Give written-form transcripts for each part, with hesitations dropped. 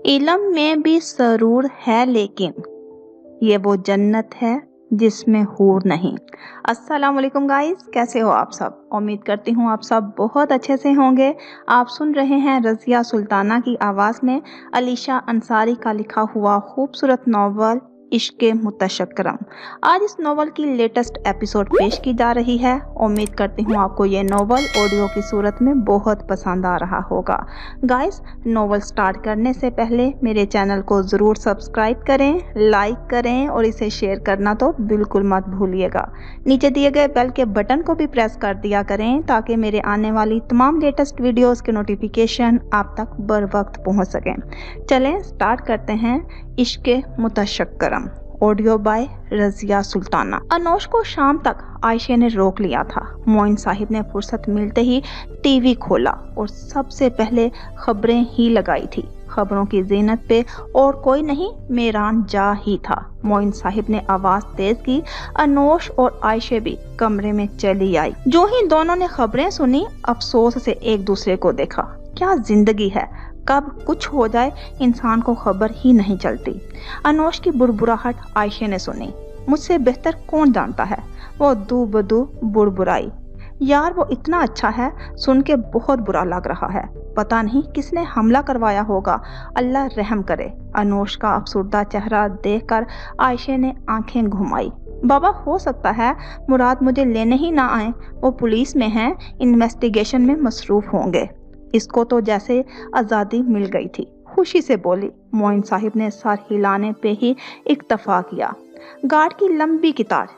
इल्म में भी सरूर है लेकिन ये वो जन्नत है जिसमें हूर नहीं। अस्सलाम वालेकुम गाइस, कैसे हो आप सब? उम्मीद करती हूँ आप सब बहुत अच्छे से होंगे। आप सुन रहे हैं रज़िया सुल्ताना की आवाज़ में अलीशा अंसारी का लिखा हुआ खूबसूरत नॉवल इश्क़े मुतशक्किरम। आज इस नॉवल की लेटेस्ट एपिसोड पेश की जा रही है। उम्मीद करती हूँ आपको ये नॉवल ऑडियो की सूरत में बहुत पसंद आ रहा होगा। गाइस, नॉवल स्टार्ट करने से पहले मेरे चैनल को ज़रूर सब्सक्राइब करें, लाइक करें और इसे शेयर करना तो बिल्कुल मत भूलिएगा। नीचे दिए गए बेल के बटन को भी प्रेस कर दिया करें ताकि मेरे आने वाली तमाम लेटेस्ट वीडियोस के नोटिफिकेशन आप तक बर वक्त पहुँच सकें। चलें स्टार्ट करते हैं इश्क़े मुतशक्किरम, ऑडियो बाय रज़िया सुल्ताना। अनोश को शाम तक आयशे ने रोक लिया था। मोइन साहिब ने फुर्सत मिलते ही टीवी खोला और सबसे पहले खबरें ही लगाई थी। खबरों की ज़ीनत पे और कोई नहीं, मेरान जा ही था। मोइन साहिब ने आवाज़ तेज की। अनोश और आयशे भी कमरे में चली आई। जो ही दोनों ने खबरें सुनी, अफसोस से एक दूसरे को देखा। क्या जिंदगी है, कब कुछ हो जाए इंसान को खबर ही नहीं चलती। अनोश की बुड़बुड़ाहट आयशे ने सुनी। मुझसे बेहतर कौन जानता है, वो दू बदू बुड़बुड़ाई। यार वो इतना अच्छा है, सुन के बहुत बुरा लग रहा है। पता नहीं किसने हमला करवाया होगा, अल्लाह रहम करे। अनोश का अफसुर्दा चेहरा देखकर आयशे ने आंखें घुमाई। बाबा, हो सकता है मुराद मुझे लेने ही ना आए, वो पुलिस में हैं, इन्वेस्टिगेशन में मसरूफ होंगे। इसको तो जैसे आज़ादी मिल गई थी, खुशी से बोली। मोइन साहिब ने सर हिलाने पे ही इक्तफा किया। गार्ड की लंबी कतार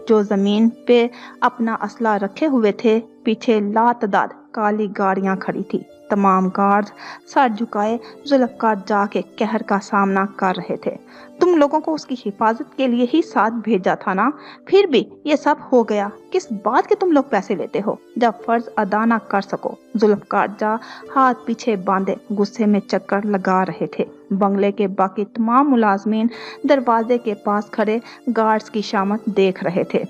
जो जमीन पे अपना असला रखे हुए थे, पीछे लातदाद काली गाड़ियां खड़ी थी। तमाम गार्ड सर झुकाए जुल्फकार जाके कहर का सामना कर रहे थे। तुम लोगों को उसकी हिफाजत के लिए ही साथ भेजा था ना, फिर भी ये सब हो गया। किस बात के तुम लोग पैसे लेते हो जब फर्ज अदा ना कर सको? जुल्फकार जा हाथ पीछे बांधे गुस्से में चक्कर लगा रहे थे। बंगले के बाकी तमाम मुलाजमीन दरवाजे के पास खड़े गार्ड्स की शामत देख रहे थे।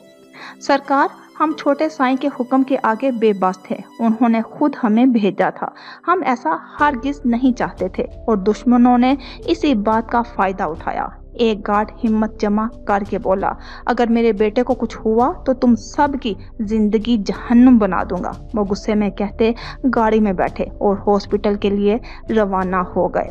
सरकार, हम छोटे साईं के हुक्म के आगे बेबस थे। उन्होंने खुद हमें भेजा था। हम ऐसा हरगिज नहीं चाहते थे और दुश्मनों ने इसी बात का फायदा उठाया। एक गार्ड हिम्मत जमा करके बोला, अगर मेरे बेटे को कुछ हुआ तो तुम सब की जिंदगी जहन्नुम बना दूंगा। वो गुस्से में कहते गाड़ी में बैठे और हॉस्पिटल के लिए रवाना हो गए।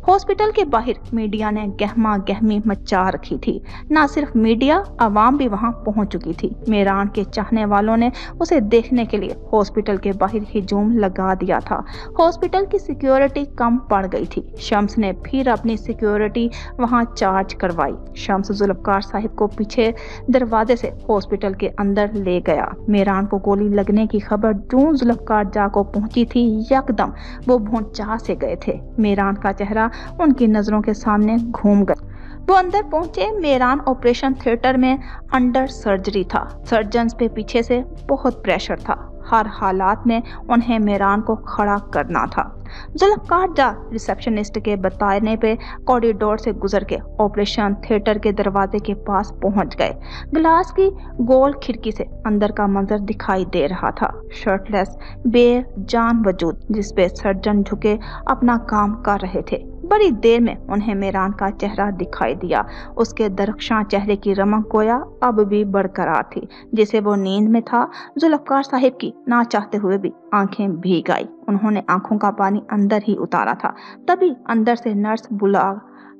हॉस्पिटल के बाहर मीडिया ने गहमा गहमी मचा रखी थी। ना सिर्फ मीडिया, आवाम भी वहां पहुंच चुकी थी। मेरान के चाहने वालों ने उसे देखने के लिए हॉस्पिटल के बाहर हिजूम लगा दिया था। हॉस्पिटल की सिक्योरिटी कम पड़ गई थी। शम्स ने फिर अपनी सिक्योरिटी वहां चार्ज करवाई। शम्स जुल्फकार साहिब को पीछे दरवाजे से हॉस्पिटल के अंदर ले गया। मेरान को गोली लगने की खबर जो जुल्फकार जा को पहुंची थी, यकदम वो भौंचा से गए थे। मेरान का चेहरा उनकी नजरों के सामने घूम गया। वो अंदर पहुंचे। मेरान ऑपरेशन थिएटर में अंडर सर्जरी था। सर्जन्स पे पीछे से बहुत प्रेशर था। हर हालात में उन्हें मेरान को खड़ा करना था। जुल्फकार जा रिसेप्शनिस्ट के बताने पे कॉरिडोर से गुजर के ऑपरेशन थिएटर के दरवाजे के पास पहुंच गए। ग्लास की गोल खिड़की से अंदर का मंजर दिखाई दे रहा था। शर्टलेस बेजान वजूद जिसपे सर्जन झुके अपना काम कर रहे थे। बड़ी देर में उन्हें मेरान का चेहरा दिखाई दिया। उसके दरख्शां चेहरे की रमक गोया अब भी बरकरार थी, जैसे वो नींद में था। जुल्फकार साहिब की ना चाहते हुए भी आंखें भीग आई। उन्होंने आंखों का पानी अंदर ही उतारा था, तभी अंदर से नर्स बुला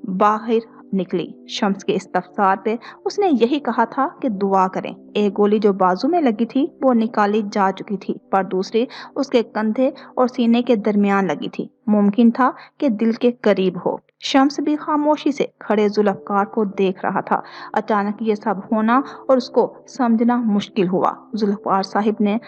बाहर निकली। शम्स के इस्तफसार पे उसने यही कहा था कि दुआ करें। एक गोली जो बाजू में लगी थी वो निकाली जा चुकी थी, पर दूसरी उसके कंधे और सीने के दरमियान लगी थी। मुमकिन था कि दिल के करीब हो। शम्स भी खामोशी से खड़े जुल्फकार को देख रहा था। अचानक ये सब होना और उसको समझना मुश्किल हुआ। जुल्फकार साहिब ने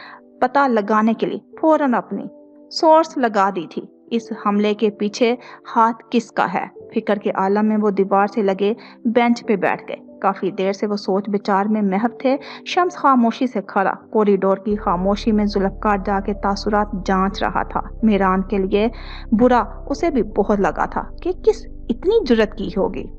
पता लगाने के लिए फौरन अपनी सोर्स लगा दी थी। इस हमले के पीछे हाथ किसका है? फिक्र के आलम में वो दीवार से लगे बेंच पे बैठ गए। काफी देर से वो सोच विचार में महव थे। शम्स खामोशी से खड़ा कॉरिडोर की खामोशी में जुल्फकार जाके तासुरात जांच रहा था। मेरान के लिए बुरा उसे भी बहुत लगा था कि किस इतनी जुर्रत की होगी।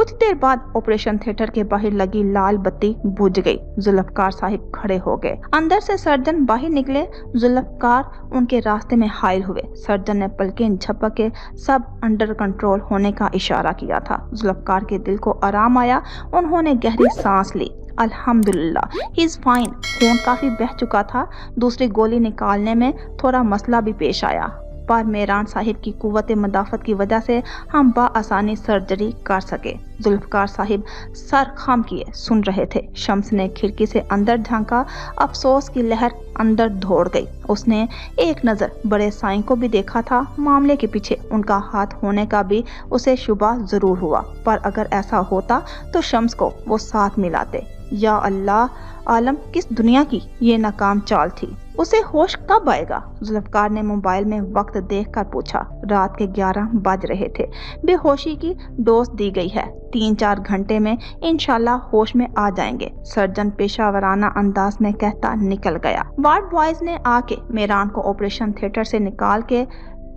कुछ देर बाद ऑपरेशन थिएटर के बाहर लगी लाल बत्ती बुझ गई। जुल्फकार साहिब खड़े हो गए। अंदर से सर्जन बाहर निकले। जुल्फकार उनके रास्ते में हायल हुए। सर्जन ने पलकें झपक के सब अंडर कंट्रोल होने का इशारा किया था। जुल्फकार के दिल को आराम आया। उन्होंने गहरी सांस ली। अल्हम्दुलिल्लाह, ही इज फाइन। खून काफी बह चुका था। दूसरी गोली निकालने में थोड़ा मसला भी पेश आया, पर मेहरान साहिब की कुव्वत मदाफत की वजह से हम बआसानी सर्जरी कर सके। जुल्फकार साहिब सर खम किए सुन रहे थे। शम्स ने खिड़की से अंदर झांका। अफसोस की लहर अंदर दौड़ गई। उसने एक नज़र बड़े साईं को भी देखा था। मामले के पीछे उनका हाथ होने का भी उसे शुबा जरूर हुआ, पर अगर ऐसा होता तो शम्स को वो साथ मिलाते। या अल्लाह, आलम किस दुनिया की ये नाकाम चाल थी। उसे होश कब आएगा? जुल्फकार ने मोबाइल में वक्त देखकर पूछा। रात के 11 बज रहे थे। बेहोशी की डोज दी गई है। 3-4 घंटे में इंशाल्लाह होश में आ जाएंगे, सर्जन पेशावराना अंदाज में कहता निकल गया। वार्ड बॉयज ने आके मेहरान को ऑपरेशन थिएटर से निकाल के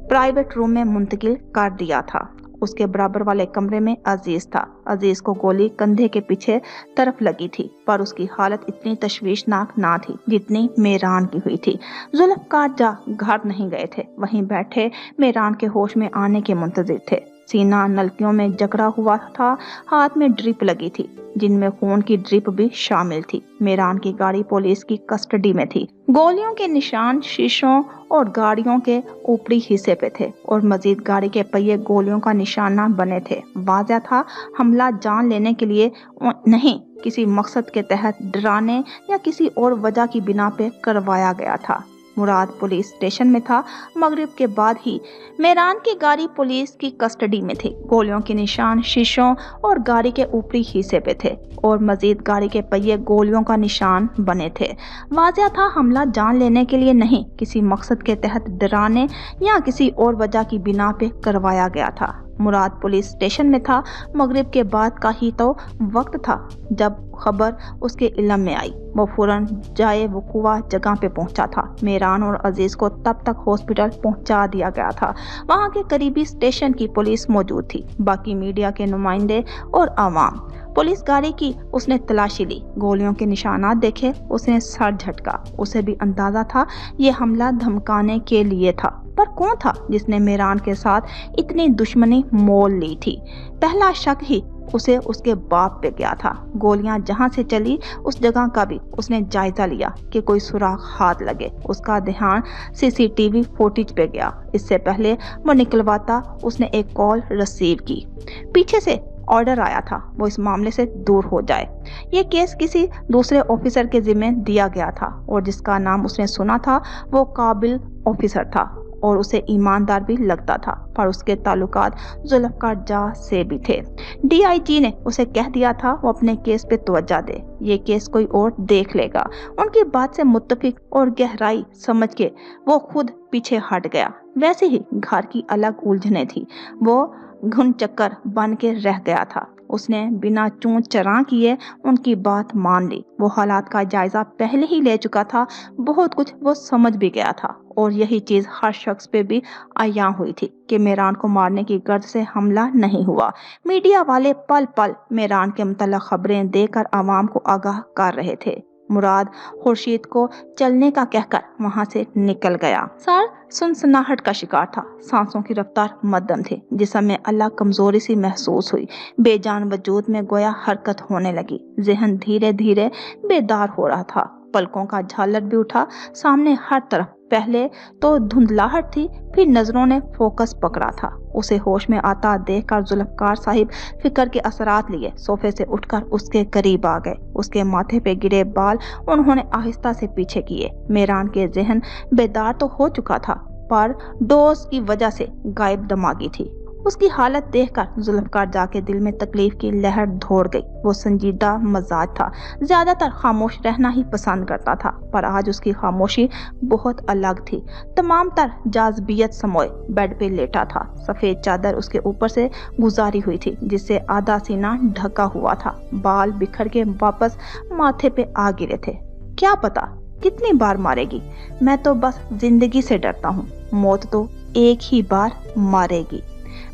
प्राइवेट रूम में मुंतकिल कर दिया था। उसके बराबर वाले कमरे में अजीज था। अजीज को गोली कंधे के पीछे तरफ लगी थी, पर उसकी हालत इतनी तशवीशनाक ना थी जितनी मेहरान की हुई थी। जुल्फकार जा घर नहीं गए थे। वहीं बैठे मेहरान के होश में आने के मुंतजिर थे। सीना नलकियों में जकड़ा हुआ था। हाथ में ड्रिप लगी थी, जिनमें खून की ड्रिप भी शामिल थी। मेहरान की गाड़ी पुलिस की कस्टडी में थी। गोलियों के निशान शीशों और गाड़ियों के ऊपरी हिस्से पे थे, और मजीद गाड़ी के पहिए गोलियों का निशाना बने थे। वाज़ह था हमला जान लेने के लिए नहीं, किसी मकसद के तहत डराने या किसी और वजह की बिना पे करवाया गया था। मुराद पुलिस स्टेशन में था। मगरिब के बाद ही मेहरान की गाड़ी पुलिस की कस्टडी में थी। गोलियों के निशान शीशों और गाड़ी के ऊपरी हिस्से पे थे, और मजीद गाड़ी के पहिए गोलियों का निशान बने थे। वाज़ह था हमला जान लेने के लिए नहीं, किसी मकसद के तहत डराने या किसी और वजह की बिना पे करवाया गया था। मुराद पुलिस स्टेशन में था। मगरिब के बाद का ही तो वक्त था जब खबर उसके इल्म में आई। वो फौरन जाए वकुआ जगह पे पहुंचा था। मेहरान और अजीज को तब तक हॉस्पिटल पहुंचा दिया गया था। वहां के करीबी स्टेशन की पुलिस मौजूद थी, बाकी मीडिया के नुमाइंदे और आवाम। पुलिस गाड़ी की उसने तलाशी ली। गोलियों के निशानात देखे। उसने सर झटका। उसे भी अंदाजा था ये हमला धमकाने के लिए था, पर कौन था जिसने मेहरान के साथ इतनी दुश्मनी मोल ली थी? पहला शक ही उसे उसके बाप पे गया था। गोलियां जहां से चली उस जगह का भी उसने जायजा लिया कि कोई सुराग हाथ लगे। उसका ध्यान सीसीटीवी फुटेज पे गया। इससे पहले वो निकलवाता उसने एक कॉल रिसीव की। पीछे से ऑर्डर आया था वो इस मामले से दूर हो जाए। ये केस किसी दूसरे ऑफिसर के जिम्मे दिया गया था, और जिसका नाम उसने सुना था वो काबिल ऑफिसर था और उसे ईमानदार भी लगता था, पर उसके ताल्लुकात जुल्फकार जा से भी थे। डीआईजी ने उसे कह दिया था वो अपने केस पे तवज्जो दे, ये केस कोई और देख लेगा। उनकी बात से मुत्तफिक और गहराई समझ के वो खुद पीछे हट गया। वैसे ही घर की अलग उलझने थी, वो घुन चक्कर बन के रह गया था। उसने बिना चूं चरा किए उनकी बात मान ली। वो हालात का जायजा पहले ही ले चुका था। बहुत कुछ वो समझ भी गया था, और यही चीज हर शख्स पे भी आया हुई थी कि मेहरान को मारने की गर्ज से हमला नहीं हुआ। मीडिया वाले पल पल मेहरान के मुतल्लिक़ खबरें देकर आवाम को आगाह कर रहे थे। मुराद खुर्शीद को चलने का कहकर वहां से निकल गया। सर सुनसनाहट का शिकार था। सांसों की रफ्तार मध्यम थी। जिस्म में अल्लाह कमजोरी सी महसूस हुई। बेजान वजूद में गोया हरकत होने लगी। जहन धीरे धीरे बेदार हो रहा था। पलकों का झालर भी उठा। सामने हर तरफ पहले तो धुंधलाहट थी, फिर नजरों ने फोकस पकड़ा था। उसे होश में आता देखकर जुल्फकार साहिब फिक्र के असरात लिए सोफे से उठकर उसके करीब आ गए। उसके माथे पे गिरे बाल उन्होंने आहिस्ता से पीछे किए। मेहरान के जहन बेदार तो हो चुका था, पर डोज की वजह से गायब दिमागी थी। उसकी हालत देखकर जुल्फकार जाके दिल में तकलीफ की लहर दौड़ गई। वो संजीदा मजाज था, ज्यादातर खामोश रहना ही पसंद करता था, पर आज उसकी खामोशी बहुत अलग थी। तमाम तर जाज़बियत समोए बेड पे लेटा था। सफेद चादर उसके ऊपर से गुजारी हुई थी, जिससे आधा सीना ढका हुआ था। बाल बिखर के वापस माथे पे आ गिरे थे। क्या पता कितनी बार मारेगी, मैं तो बस जिंदगी से डरता हूँ। मौत तो एक ही बार मारेगी।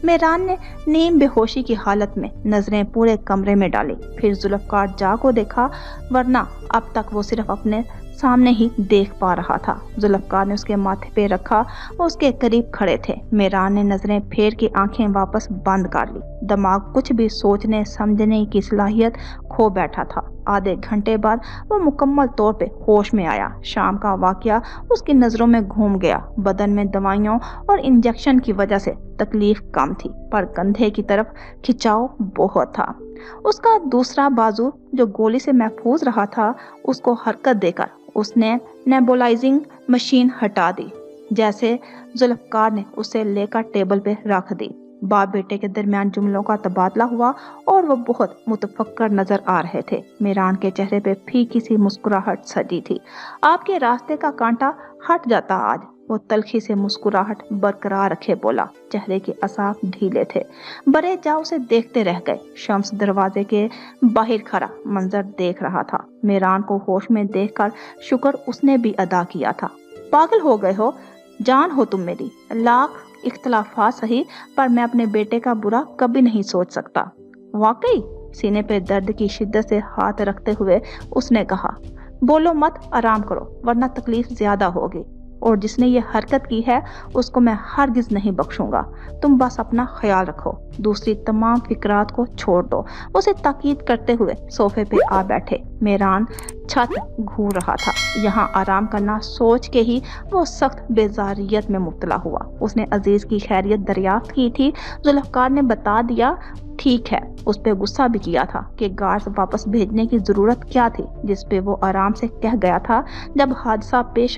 मेहरान ने नीम बेहोशी की हालत में नजरें पूरे कमरे में डाली, फिर जुल्फकार जा को देखा, वरना अब तक वो सिर्फ अपने सामने ही देख पा रहा था। जुल्फकार ने उसके माथे पे रखा, वो उसके करीब खड़े थे। मेहरान ने नजरें फेर के आंखें वापस बंद कर ली। दिमाग कुछ भी सोचने समझने की सलाहियत खो बैठा था। आधे घंटे बाद वो मुकम्मल तौर पे होश में आया। शाम का वाकया उसकी नजरों में घूम गया। बदन में दवाइयों और इंजेक्शन की वजह से तकलीफ कम थी, पर कंधे की तरफ खिंचाव बहुत था। उसका दूसरा बाजू जो गोली से महफूज रहा था, उसको हरकत देकर उसने नेबुलाइजिंग मशीन हटा दी। जैसे जुल्फकार ने उसे लेकर टेबल पे रख दी। बाप बेटे के दरमियान जुमलों का तबादला हुआ और वो बहुत मुतफक्कर नजर आ रहे थे। मेहरान के चेहरे पे फीकी सी मुस्कुराहट सजी थी। आपके रास्ते का कांटा हट जाता आज, वो तलखी से मुस्कुराहट बरकरार रखे बोला। चेहरे के असाफ ढीले थे। बड़े जा उसे देखते रह गए। शम्स दरवाजे के बाहर खड़ा मंजर देख रहा था। मेहरान को होश में देखकर शुक्र उसने भी अदा किया था। पागल हो गए हो, जान हो तुम मेरी। लाख इख्तलाफात सही, पर मैं अपने बेटे का बुरा कभी नहीं सोच सकता। वाकई? सीने पे दर्द की शिद्दत से हाथ रखते हुए उसने कहा। बोलो मत, आराम करो, वरना तकलीफ ज्यादा होगी। और जिसने ये हरकत की है उसको मैं हरगिज नहीं बख्शूंगा। तुम बस अपना ख्याल रखो, दूसरी तमाम फिक्रात को छोड़ दो। उसे ताकीद करते हुए सोफे पे आ बैठे। मेहरान छत घूर रहा था। यहाँ आराम करना सोच के ही वो सख्त बेजारियत में मुब्तला हुआ। उसने अजीज की खैरियत दरियाफ्त की थी। जुल्फकार ने बता दिया। ठीक है, उस पे गुस्सा भी किया था कि गार्ड वापस भेजने की जरूरत क्या थी, जिस पे वो आराम से कह गया था जब हादसा पेश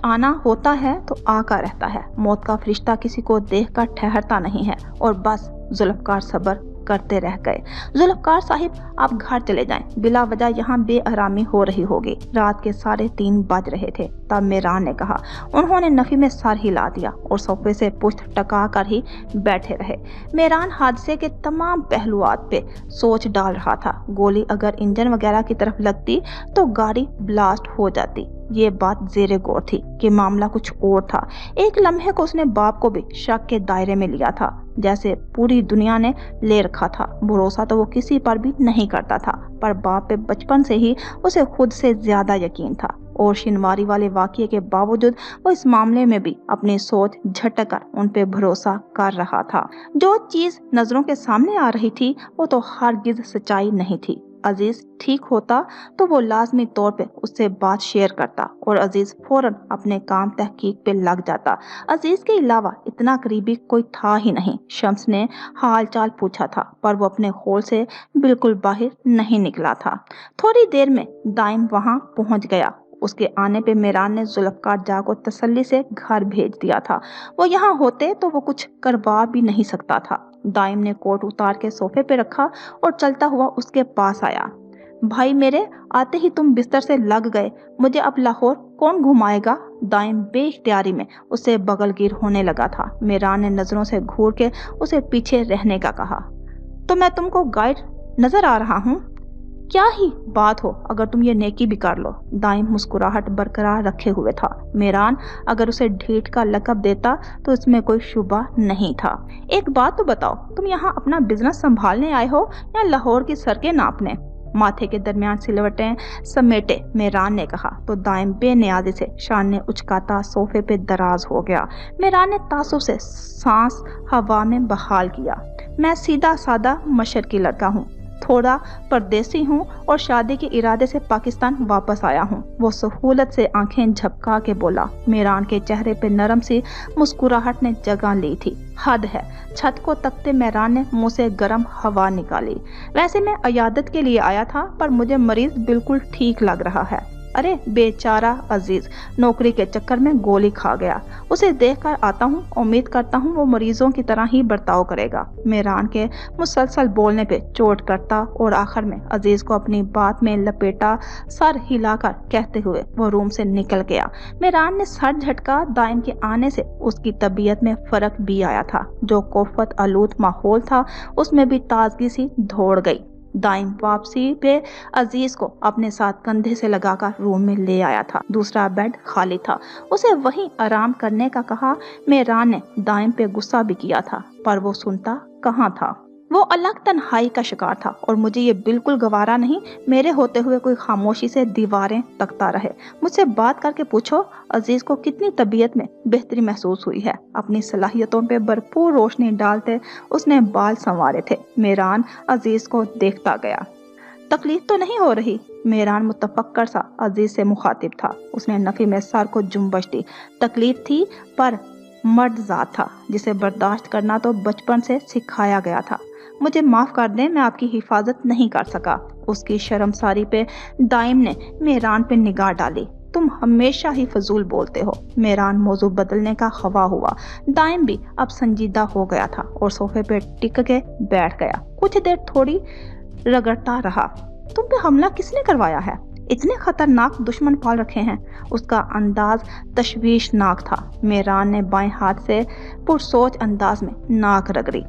आना होता है तो आका रहता है। मौत का फरिश्ता किसी को देखकर ठहरता नहीं है। और बस जुल्फकार सब्र करते रह गए। जुल्फकार साहिब, आप घर चले जाएं, बिला वजह यहाँ बेआरामी हो रही होगी। रात के 3:30 बज रहे थे तब मेहरान ने कहा। उन्होंने नफी में सर हिला दिया और सोफे से पुश्त टका कर ही बैठे रहे। मेहरान हादसे के तमाम पहलुआत पे सोच डाल रहा था। गोली अगर इंजन वगैरह की तरफ लगती तो गाड़ी ब्लास्ट हो जाती। ये बात जेरे गौर थी कि मामला कुछ और था। एक लम्हे को उसने बाप को भी शक के दायरे में लिया था, जैसे पूरी दुनिया ने ले रखा था। भरोसा तो वो किसी पर भी नहीं करता था, पर बाप पे बचपन से ही उसे खुद से ज्यादा यकीन था। और शिनवारी वाले वाकये के बावजूद वो इस मामले में भी अपनी सोच झटक कर उन पे भरोसा कर रहा था। जो चीज नजरों के सामने आ रही थी वो तो हरगिज सच्चाई नहीं थी। अजीज ठीक होता तो वो लाजमी तौर पे उससे बात शेयर करता और अजीज फौरन अपने काम तहकीक पे लग जाता। अजीज के अलावा इतना करीबी कोई था ही नहीं। शम्स ने हाल चाल पूछा था, पर वो अपने होल से बिल्कुल बाहर नहीं निकला था। थोड़ी देर में दाइम वहां पहुंच गया। उसके आने पे मेहरान ने जुल्फकार जा को तसल्ली से घर भेज दिया था। वो यहाँ होते तो वो कुछ करवा भी नहीं सकता था। दाइम ने कोट उतार के सोफे पे रखा और चलता हुआ उसके पास आया। भाई मेरे, आते ही तुम बिस्तर से लग गए। मुझे अब लाहौर कौन घुमाएगा? दाइम बेइख्तियारी में उसे बगलगिर होने लगा था। मेहरान ने नजरों से घूर के उसे पीछे रहने का कहा। तो मैं तुमको गाइड नजर आ रहा हूँ? क्या ही बात हो अगर तुम ये नेकी भी कर लो। दाइम मुस्कुराहट बरकरार रखे हुए था। मेहरान अगर उसे ढीठ का लकब देता तो इसमें कोई शुबा नहीं था। एक बात तो बताओ, तुम यहाँ अपना बिजनेस संभालने आए हो या लाहौर की सड़कें नापने? माथे के दरमियान सिलवटें समेटे मेहरान ने कहा तो दाइम बेनियाजी से शान ने उचकाता सोफे पे दराज हो गया। मेहरान ने तासुब से सांस हवा में बहाल किया। मैं सीधा सादा मशरकी लड़का हूँ, थोड़ा परदेसी हूँ और शादी के इरादे से पाकिस्तान वापस आया हूँ। वो सहूलत से आंखें झपका के बोला। मेहरान के चेहरे पे नरम सी मुस्कुराहट ने जगह ली थी। हद है। छत को तकते मेहरान ने मुंह से गर्म हवा निकाली। वैसे मैं अयादत के लिए आया था, पर मुझे मरीज बिल्कुल ठीक लग रहा है। अरे बेचारा अजीज नौकरी के चक्कर में गोली खा गया। उसे देखकर आता हूँ, उम्मीद करता हूँ वो मरीजों की तरह ही बर्ताव करेगा। मेहरान के मुसलसल बोलने पे चोट करता और आखिर में अजीज को अपनी बात में लपेटा, सर हिलाकर कहते हुए वो रूम से निकल गया। मेहरान ने सर झटका। दाइम के आने से उसकी तबीयत में फर्क भी आया था। जो कोफत आलूद माहौल था उसमें भी ताजगी सी दौड़ गई। दाइम वापसी पे अजीज को अपने साथ कंधे से लगाकर रूम में ले आया था। दूसरा बेड खाली था। उसे वहीं आराम करने का कहा। मेहरान ने दाइम पे गुस्सा भी किया था, पर वो सुनता कहाँ था। वो अलग तन्हाई का शिकार था और मुझे ये बिल्कुल गवारा नहीं, मेरे होते हुए कोई खामोशी से दीवारें तकता रहे। मुझसे बात करके पूछो अजीज को कितनी तबीयत में बेहतरी महसूस हुई है। अपनी सलाहियतों पे भरपूर रोशनी डालते उसने बाल संवारे थे। मेहरान अजीज को देखता गया। तकलीफ तो नहीं हो रही? मेहरान मुतफक्कर सा अजीज से मुखातिब था। उसने नफी में सर को जुम्बश दी। तकलीफ थी, पर मर्द जात था जिसे बर्दाश्त करना तो बचपन से सिखाया गया था। मुझे माफ कर दें, मैं आपकी हिफाजत नहीं कर सका। उसकी शर्मसारी पे दाइम ने मेहरान पे निगाह डाली। तुम हमेशा ही फजूल बोलते हो। मेहरान मौजू बदलने का खवा हुआ। दाइम भी अब संजीदा हो गया था और सोफे पे टिक के बैठ गया। कुछ देर थोड़ी रगड़ता रहा। तुम पे हमला किसने करवाया है? इतने खतरनाक दुश्मन पाल रखे हैं? उसका अंदाज तशवीशनाक था। मेहरान ने बाएं हाथ से पुरसोच अंदाज में नाक रगड़ी।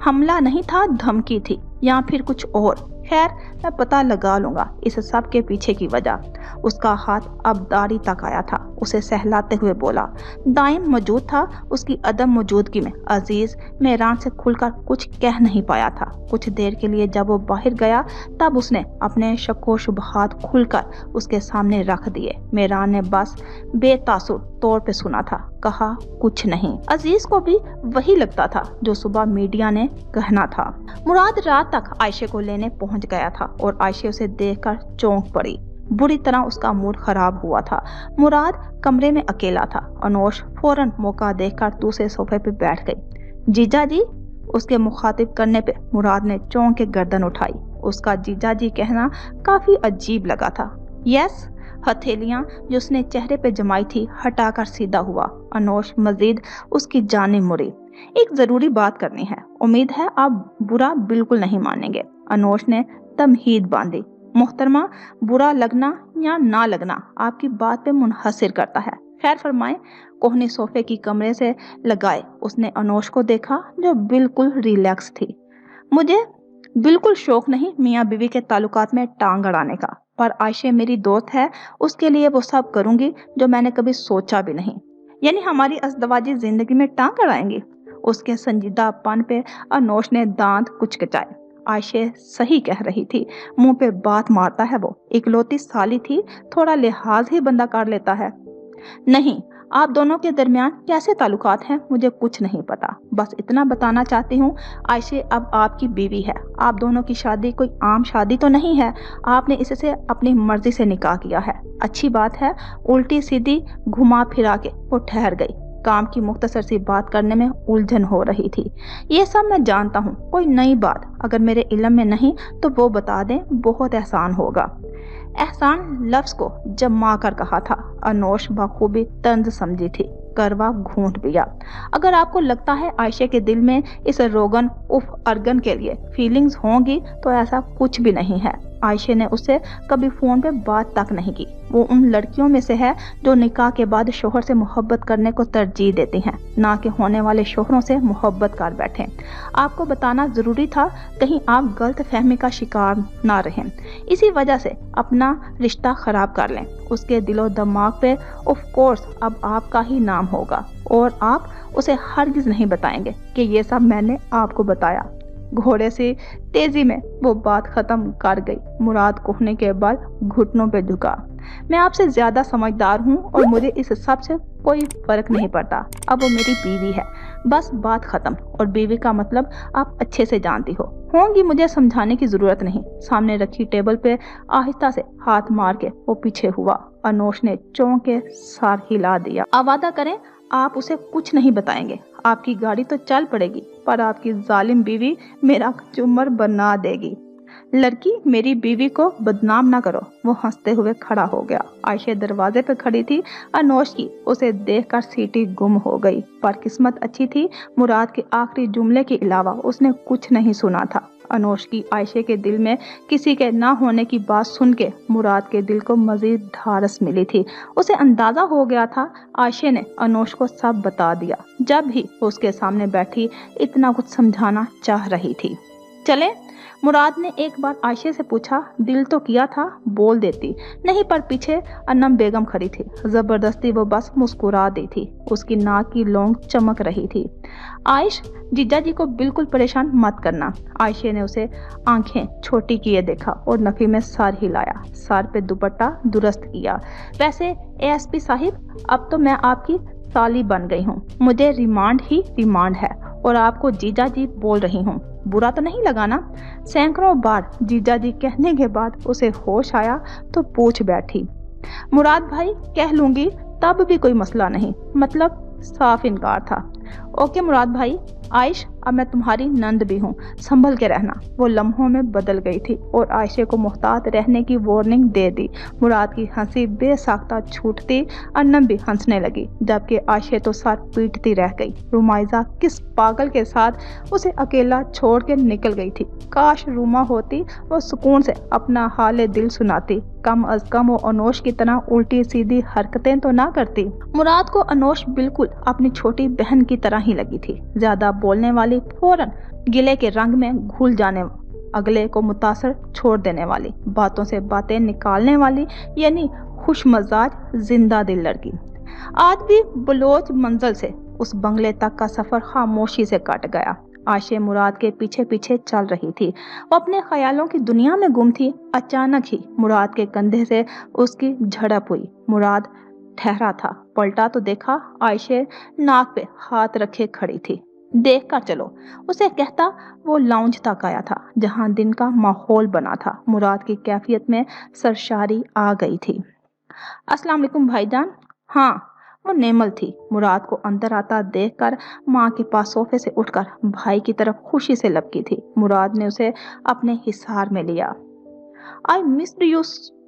हमला नहीं था, धमकी थी, या फिर कुछ और। खैर, मैं पता लगा लूंगा इस सब के पीछे की वजह। उसका हाथ अब दाढ़ी तक आया था। उसे सहलाते हुए बोला। दाइम मौजूद था। उसकी अदम मौजूदगी में अजीज मेहरान से खुलकर कुछ कह नहीं पाया था। कुछ देर के लिए जब वो बाहर गया तब उसने अपने शक्को शुबहात खुलकर उसके सामने रख दिए। मेहरान ने बस बेतासुर तौर पे सुना था, कहा कुछ नहीं। अजीज को भी वही लगता था जो सुबह मीडिया ने कहना था। मुराद रात तक आयशे को लेने पहुंच गया था और आयशे उसे देखकर चौंक पड़ी। बुरी तरह उसका मूड खराब हुआ था। मुराद कमरे में अकेला था। अनोश फौरन मौका देखकर दूसरे सोफे पे बैठ गई। जीजा जी, उसके मुखातिब करने पे मुराद ने चौंक के गर्दन उठाई। उसका जीजा जी कहना काफी अजीब लगा था। यस, हथेलियां जो उसने चेहरे पे जमाई थी हटाकर सीधा हुआ। अनोश मजीद उसकी जानिब मुड़ी। एक जरूरी बात करनी है, उम्मीद है आप बुरा बिल्कुल नहीं मानेंगे। अनोश ने तमहीद बांधी। मोहतरमा, बुरा लगना या ना लगना आपकी बात पे मुनहसिर करता है। खैर फरमाएं। कोहनी सोफे की कमरे से लगाए उसने अनोश को देखा जो बिल्कुल रिलैक्स थी। मुझे बिल्कुल शौक नहीं मियाँ बीवी के ताल्लुकात में टांग अड़ाने का, पर आयशे मेरी दोस्त है, उसके लिए वो सब करूंगी जो मैंने कभी सोचा भी नहीं। यानी हमारी अज़दवाजी जिंदगी में टांग अड़ाएंगी? उसके संजीदापन पे अनोश ने दांत कुचकचाए। आयशे सही कह रही थी। मुंह पे बात मारता है वो। इकलौती साली थी, थोड़ा लिहाज ही बंदा कर लेता है। नहीं, आप दोनों के दरमियान कैसे ताल्लुकात हैं मुझे कुछ नहीं पता। बस इतना बताना चाहती हूँ, आयशे अब आपकी बीवी है। आप दोनों की शादी कोई आम शादी तो नहीं है। आपने इससे अपनी मर्जी से निकाह किया है। अच्छी बात है। उल्टी सीधी घुमा फिरा के वो ठहर गई। काम की मुख्तसर सी बात करने में उलझन हो रही थी। ये सब मैं जानता हूँ, कोई नई बात अगर मेरे इल्म में नहीं तो वो बता दें, बहुत एहसान होगा। एहसान लफ्ज को जमा कर कहा था। अनोश बखूबी तंज समझी थी। करवा घूंट पिया। अगर आपको लगता है आयशे के दिल में इस रोगन उफ अर्गन के लिए फीलिंग्स होंगी तो ऐसा कुछ भी नहीं है। आयशे ने उससे कभी फोन पे बात तक नहीं की। वो उन लड़कियों में से है जो निकाह के बाद शोहर से मोहब्बत करने को तरजीह देती हैं, ना कि होने वाले शोहरों से मोहब्बत कर बैठे। आपको बताना जरूरी था, कहीं आप गलत फहमी का शिकार ना रहें। इसी वजह से अपना रिश्ता खराब कर लें। उसके दिलो दिमाग पे ऑफ कोर्स अब आपका ही नाम होगा और आप उसे हरगिज नहीं बताएंगे कि ये सब मैंने आपको बताया। घोड़े से तेजी में वो बात खत्म कर गई। मुराद कोहने के बल घुटनों पे झुका। मैं आपसे ज्यादा समझदार हूँ और मुझे इस सब से कोई फर्क नहीं पड़ता। अब वो मेरी बीवी है, बस बात खत्म। और बीवी का मतलब आप अच्छे से जानती होंगी, मुझे समझाने की जरूरत नहीं। सामने रखी टेबल पे आहिस्ता से हाथ मार के वो पीछे हुआ। अनोश ने चौंक के सर हिला दिया। आप वादा करें आप उसे कुछ नहीं बताएंगे। आपकी गाड़ी तो चल पड़ेगी, पर आपकी जालिम बीवी मेरा चुम्बर बना देगी। लड़की, मेरी बीवी को बदनाम ना करो। वो हंसते हुए खड़ा हो गया। आयशे दरवाजे पे खड़ी थी। अनोश की उसे देखकर सीटी गुम हो गई, पर किस्मत अच्छी थी, मुराद के आखिरी जुमले के अलावा उसने कुछ नहीं सुना था। अनोश की आयशे के दिल में किसी के ना होने की बात सुन के मुराद के दिल को मजीद ढारस मिली थी। उसे अंदाजा हो गया था आयशे ने अनोश को सब बता दिया जब ही उसके सामने बैठी इतना कुछ समझाना चाह रही थी। चले? मुराद ने एक बार आयशे से पूछा। दिल तो किया था बोल देती, नहीं, पर पीछे अन्नम बेगम खड़ी थी। जबरदस्ती वो बस मुस्कुरा दी थी। उसकी नाक की लौंग चमक रही थी। आयश, जीजा जी को बिल्कुल परेशान मत करना। आयशे ने उसे आंखें छोटी किए देखा और नफी में सर हिलाया। सर पे दुपट्टा दुरुस्त किया। वैसे एएसपी साहिब, अब तो मैं आपकी साली बन गई हूँ। मुझे रिमांड ही रिमांड है और आपको जीजा जी बोल रही हूँ। बुरा तो नहीं लगा ना? सैकड़ों बार जीजा जी कहने के बाद उसे होश आया तो पूछ बैठी। मुराद भाई कह लूंगी तब भी कोई मसला नहीं, मतलब साफ इनकार था। ओके मुराद भाई। आयश, अब मैं तुम्हारी नंद भी हूँ, संभल के रहना। वो लम्हों में बदल गई थी और आयशे को मुहतात रहने की वार्निंग दे दी। मुराद की हंसी बेसाख्ता छूटती, अन्नम भी हंसने लगी, जबकि आयशे तो सर पीटती रह गई। रुमाइजा किस पागल के साथ उसे अकेला छोड़ के निकल गई थी। काश रूमा होती, वो सुकून से अपना हाल दिल सुनाती। कम अज कम वो अनोश की तरह उल्टी सीधी हरकतें तो ना करती। मुराद को अनोश बिल्कुल अपनी छोटी बहन की तरह ही लगी थी। ज्यादा बोलने वाली, फौरन गिले के रंग में घुल जाने, अगले को मुतासर छोड़ देने वाली, बातों से बातें निकालने वाली, यानी खुश मजाज जिंदा दिल लड़की। आज भी बलोच मंजिल से उस बंगले तक का सफर खामोशी से कट गया। आयशे मुराद के पीछे पीछे चल रही थी। वो अपने ख्यालों की दुनिया में गुम थी। अचानक ही मुराद के कंधे से उसकी झड़प हुई। मुराद ठहरा था, पलटा तो देखा आयशे नाक पे हाथ रखे खड़ी थी। देख कर चलो, उसे कहता वो लाउंज तक आया था, जहां दिन का माहौल बना था। मुराद की कैफियत में सरशारी आ गई थी। अस्सलाम वालेकुम भाईजान। हाँ, वो नेमल थी। मुराद को अंदर आता देखकर माँ के पास सोफे से उठकर भाई की तरफ खुशी से लपकी थी। मुराद ने उसे अपने हिसार में लिया। I missed you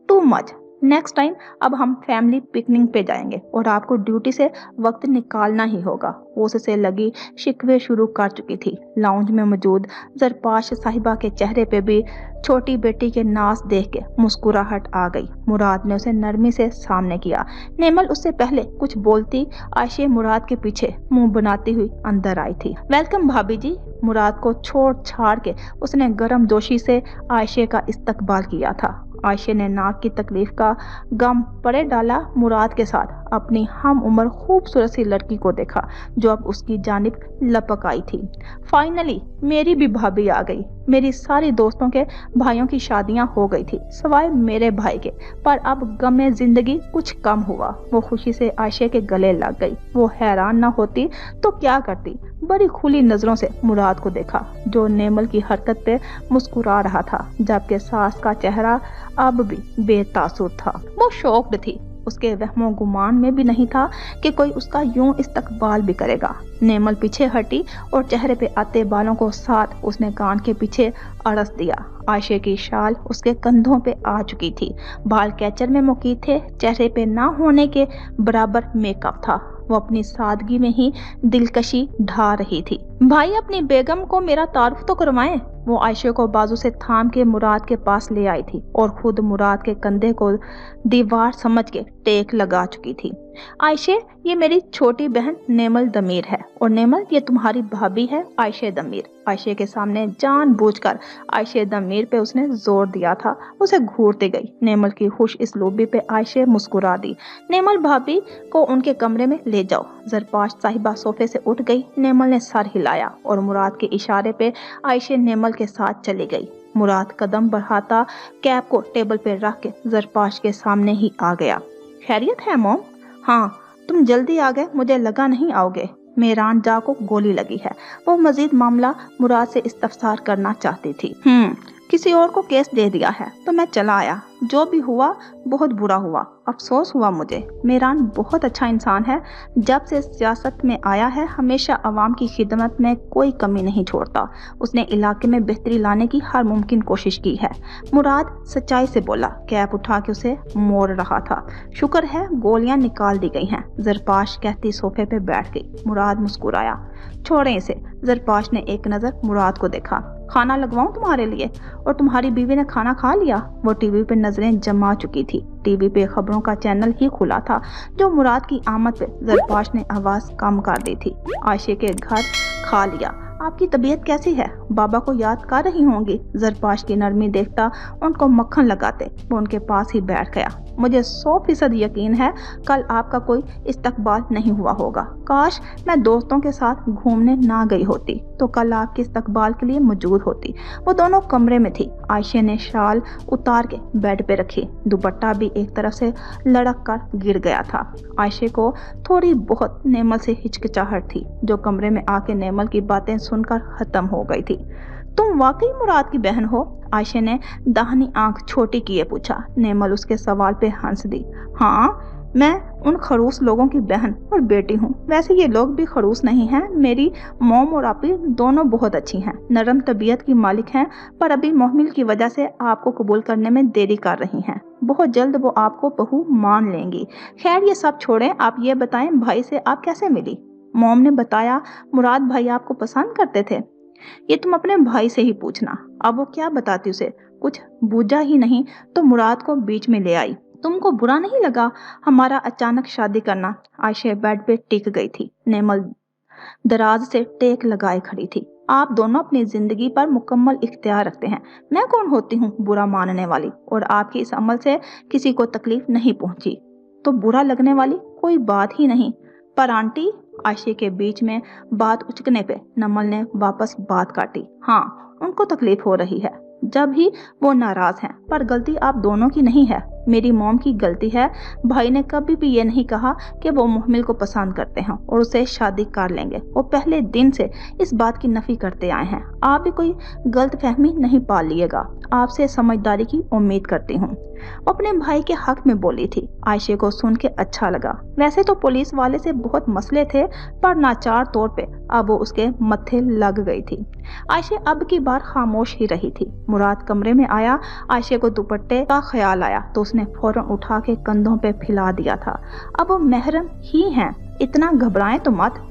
too much. Next time अब हम फैमिली पिकनिक पे जाएंगे और आपको ड्यूटी से वक्त निकालना ही होगा। उससे लगी शिकवे शुरू कर चुकी थी। लाउंज में मौजूद जरपाश साहिबा के चेहरे पे भी छोटी बेटी के नाज देख के मुस्कुराहट आ गई। मुराद ने उसे नरमी से सामने किया। नेमल उससे पहले कुछ बोलती, आयशे मुराद के पीछे मुंह बनाती हुई अंदर आई थी। वेलकम भाभी जी। मुराद को छोड़ छाड़ के उसने गर्म जोशी से आयशे का इस्तकबाल किया था। आयशे ने नाक की तकलीफ का गम पड़े डाला। मुराद के साथ अपनी हम उम्र खूबसूरत सी लड़की को देखा जो अब उसकी जानिब लपक आई थी। फाइनली मेरी भी भाभी आ गई। मेरी सारी दोस्तों के भाइयों की शादियां हो गई थी सिवाय मेरे भाई के, पर अब गमे जिंदगी कुछ कम हुआ। वो खुशी से आयशे के गले लग गई। वो हैरान ना होती तो क्या करती। बड़ी खुली नजरों से मुराद को देखा जो नेमल की हरकत पे मुस्कुरा रहा था, जबकि सास का चेहरा अब भी बेतासुर था। वो शॉक्ड थी। उसके वहमो गुमान में भी नहीं था कि कोई उसका यूं इस्तकबाल भी करेगा। नेमल पीछे हटी और चेहरे पे आते बालों को साथ उसने कान के पीछे अड़स दिया। आयशे की शाल उसके कंधों पे आ चुकी थी। बाल कैचर में मुकी थे। चेहरे पे ना होने के बराबर मेकअप था। वो अपनी सादगी में ही दिलकशी ढा रही थी। भाई अपनी बेगम को मेरा तारुफ तो करवाएं। वो आयशे को बाजू से थाम के मुराद के पास ले आई थी और खुद मुराद के कंधे को दीवार समझ के टेक लगा चुकी थी। आयशे, ये मेरी छोटी बहन नेमल दमीर है और नेमल ये तुम्हारी भाभी है आयशे दमीर। आयशे के सामने जानबूझकर आयशे दमीर पे उसने जोर दिया था। उसे घूरती गई। नेमल की खुश इसलूबी पे आयशे मुस्कुरा दी। नेमल भाभी को उनके कमरे में ले जाओ। जरपाश साहिबा सोफे से उठ गई। नेमल ने सर हिलाया और मुराद के इशारे पे आयशे नेमल के साथ चली गई। मुराद कदम बढ़ाता कैप को टेबल पे रख के जरपाश के सामने ही आ गया। खैरियत है मोम? हाँ, तुम जल्दी आ गए, मुझे लगा नहीं आओगे। मेहरान जा को गोली लगी है। वो मजीद मामला मुराद से इस्तफसार करना चाहती थी। किसी और को केस दे दिया है तो मैं चला आया। जो भी हुआ बहुत बुरा हुआ, अफसोस हुआ मुझे। मेहरान बहुत अच्छा इंसान है। जब से सियासत में आया है हमेशा अवाम की खिदमत में कोई कमी नहीं छोड़ता। उसने इलाके में बेहतरी लाने की हर मुमकिन कोशिश की है। मुराद सच्चाई से बोला। कैप उठा के उसे मोड़ रहा था। शुक्र है गोलियां निकाल दी गई हैं। जरपाश कहती सोफे पे बैठ गई। मुराद मुस्कुराया। छोड़े इसे। जरपाश ने एक नजर मुराद को देखा। खाना लगवाऊं तुम्हारे लिए? और तुम्हारी बीवी ने खाना खा लिया? वो टीवी पे नजरें जमा चुकी थी। टीवी पे खबरों का चैनल ही खुला था जो मुराद की आमद पे जरपाश ने आवाज कम कर दी थी। आयशे के घर खा लिया। आपकी तबीयत कैसी है? बाबा को याद कर रही होंगी। ज़रपाश की नरमी देखता उनको मक्खन लगाते वो उनके पास ही बैठ गया। मुझे 100% यकीन है कल आपका कोई इस्तकबाल नहीं हुआ होगा। काश मैं दोस्तों के साथ घूमने ना गई होती तो कल आपके इस्तकबाल के लिए मौजूद होती। वो दोनों कमरे में थी। आयशा ने शाल उतार के बेड पे रखी। दुपट्टा भी एक तरफ से लड़क कर गिर गया था। आयशा को थोड़ी बहुत नेमल से हिचकिचाहट थी जो कमरे में आके नेमल की बातें सुनकर खत्म हो गई थी। तुम वाकई मुराद की बहन हो? आयशा ने दाहिनी आंख छोटी किए पूछा। नेमल उसके सवाल पे हंस दी। हाँ, मैं उन खड़ूस लोगों की बहन और बेटी हूँ। वैसे ये लोग भी खड़ूस नहीं हैं। मेरी मोम और आपी दोनों बहुत अच्छी हैं, नरम तबीयत की मालिक हैं, पर अभी मोहमिल की वजह से आपको कबूल करने में देरी कर रही हैं। बहुत जल्द वो आपको बहू मान लेंगी। खैर ये सब छोड़ें, आप ये बताएं भाई से आप कैसे मिली? मोम ने बताया मुराद भाई आपको पसंद करते थे। ये तुम अपने भाई से ही पूछना। अब वो क्या बताती उसे? कुछ बूझा ही नहीं तो मुराद को बीच में ले आई। तुमको बुरा नहीं लगा हमारा अचानक शादी करना? आयशा बेड पे टिक गई थी। नेमल दराज से टेक लगाए खड़ी थी। आप दोनों अपनी जिंदगी पर मुकम्मल इख्तियार रखते हैं। मैं कौन होती हूँ बुरा मानने वाली? और आपकी इस अमल से किसी को तकलीफ नहीं पहुंची तो बुरा लगने वाली कोई बात ही नहीं। पर आंटी, आयशा के बीच में बात उचकने पे नमल ने वापस बात काटी। हाँ, उनको तकलीफ हो रही है जब ही वो नाराज हैं, पर गलती आप दोनों की नहीं है, मेरी मॉम की गलती है। भाई ने कभी भी ये नहीं कहा कि वो मुहमिल को पसंद करते हैं और उसे शादी कर लेंगे। वो पहले दिन से इस बात की नफी करते आए हैं। आप भी कोई गलत फहमी नहीं पाल लिएगा। आपसे समझदारी की उम्मीद करती हूँ। वो अपने भाई के हक में बोली थी। आयशा को सुन के अच्छा लगा। वैसे तो पुलिस वाले से बहुत मसले थे, पर नाचार तौर पे अब वो उसके मत्थे लग गई थी। आयशा अब की बार खामोश ही रही थी। मुराद कमरे में आया। आयशा को दुपट्टे का ख्याल आया तो उसने फौरन उठा के कंधों पे फैला दिया था। अब वो महरम ही हैं, इतना घबराएं तो मत।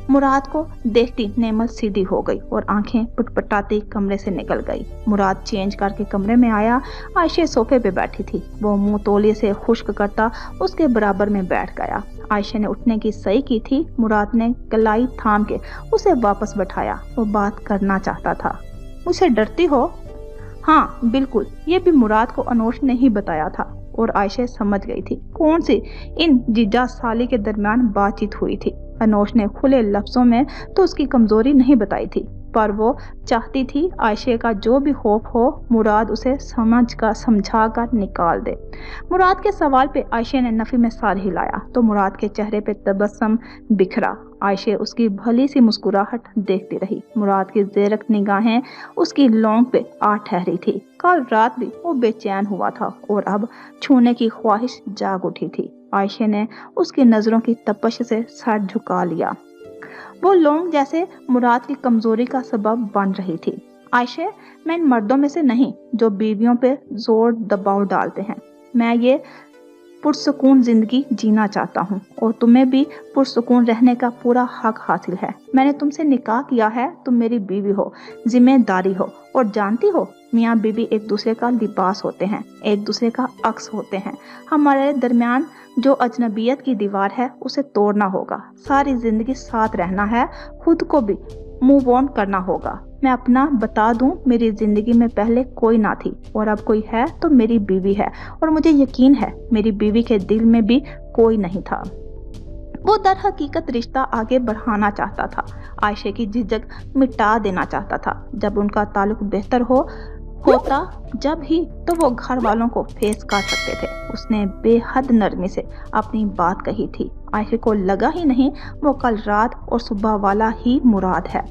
मुराद को देखती नेमल सीधी हो गई और आंखें पटपटाती कमरे से निकल गई। मुराद चेंज करके कमरे में आया। आयशा सोफे पे बैठी थी। वो मुंह तौलिए से खुश्क करता उसके बराबर में बैठ गया। आयशा ने उठने की सही की थी। मुराद ने कलाई थाम के उसे वापस बैठाया। वो बात करना चाहता था। मुझसे डरती हो? हाँ बिल्कुल, ये भी मुराद को अनोश ने ही बताया था और आयशा समझ गई थी कौन सी इन जीजा साली के दरमियान बातचीत हुई थी। अनोश ने खुले लफ्जों में तो उसकी कमजोरी नहीं बताई थी, पर वो चाहती थी आयशा का जो भी खौफ हो मुराद उसे समझा कर निकाल दे। मुराद के सवाल पे आयशा ने नफी में सर हिलाया तो मुराद के चेहरे पे तबस्सुम बिखरा। आयशा उसकी भली सी मुस्कुराहट देखती रही। मुराद की ज़ेरक निगाहें उसकी लौंग पे आ ठहरी थी। कल रात भी वो बेचैन हुआ था और अब छूने की ख्वाहिश जाग उठी थी। आयशा ने उसकी नजरों की तपश से सर झुका लिया। वो लौंग जैसे मुराद की कमजोरी का सबब बन रही थी। आयशा, मैं इन मर्दों में से नहीं जो बीवियों पे जोर दबाव डालते हैं। मैं ये पुरसुकून जिंदगी जीना चाहता हूँ और तुम्हें भी पुरसुकून रहने का पूरा हक हासिल है। मैंने तुमसे निकाह किया है, तुम मेरी बीवी हो, जिम्मेदारी हो। और जानती हो, मियाँ बीवी एक दूसरे का लिबास होते हैं, एक दूसरे का अक्स होते हैं। हमारे दरमियान जो अजनबियत की दीवार है उसे तोड़ना होगा। सारी जिंदगी साथ रहना है, खुद को भी मूव ऑन करना होगा। मैं अपना बता दूं, मेरी जिंदगी में पहले कोई ना थी और अब कोई है तो मेरी बीवी है, और मुझे यकीन है मेरी बीवी के दिल में भी कोई नहीं था। वो दर हकीकत रिश्ता आगे बढ़ाना चाहता था। आयशा की झिझक मिटा देना चाहता था। जब उनका ताल्लुक बेहतर होता जब ही तो वो घर वालों को फेस कर सकते थे। उसने बेहद नरमी से अपनी बात कही थी। आयशा को लगा ही नहीं वो कल रात और सुबह वाला ही मुराद है।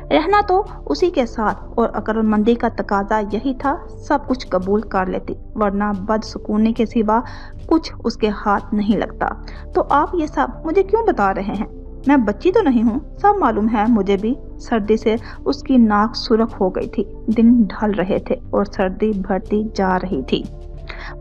रहना तो उसी के साथ और अक्लमंदी का तकाजा यही था। सब कुछ कबूल कर लेती, वरना बदसुकूनी के सिवा कुछ उसके हाथ नहीं लगता। तो आप ये सब मुझे क्यों बता रहे हैं? मैं बच्ची तो नहीं हूँ, सब मालूम है मुझे भी। सर्दी से उसकी नाक सुर्ख हो गई थी। दिन ढल रहे थे और सर्दी बढ़ती जा रही थी।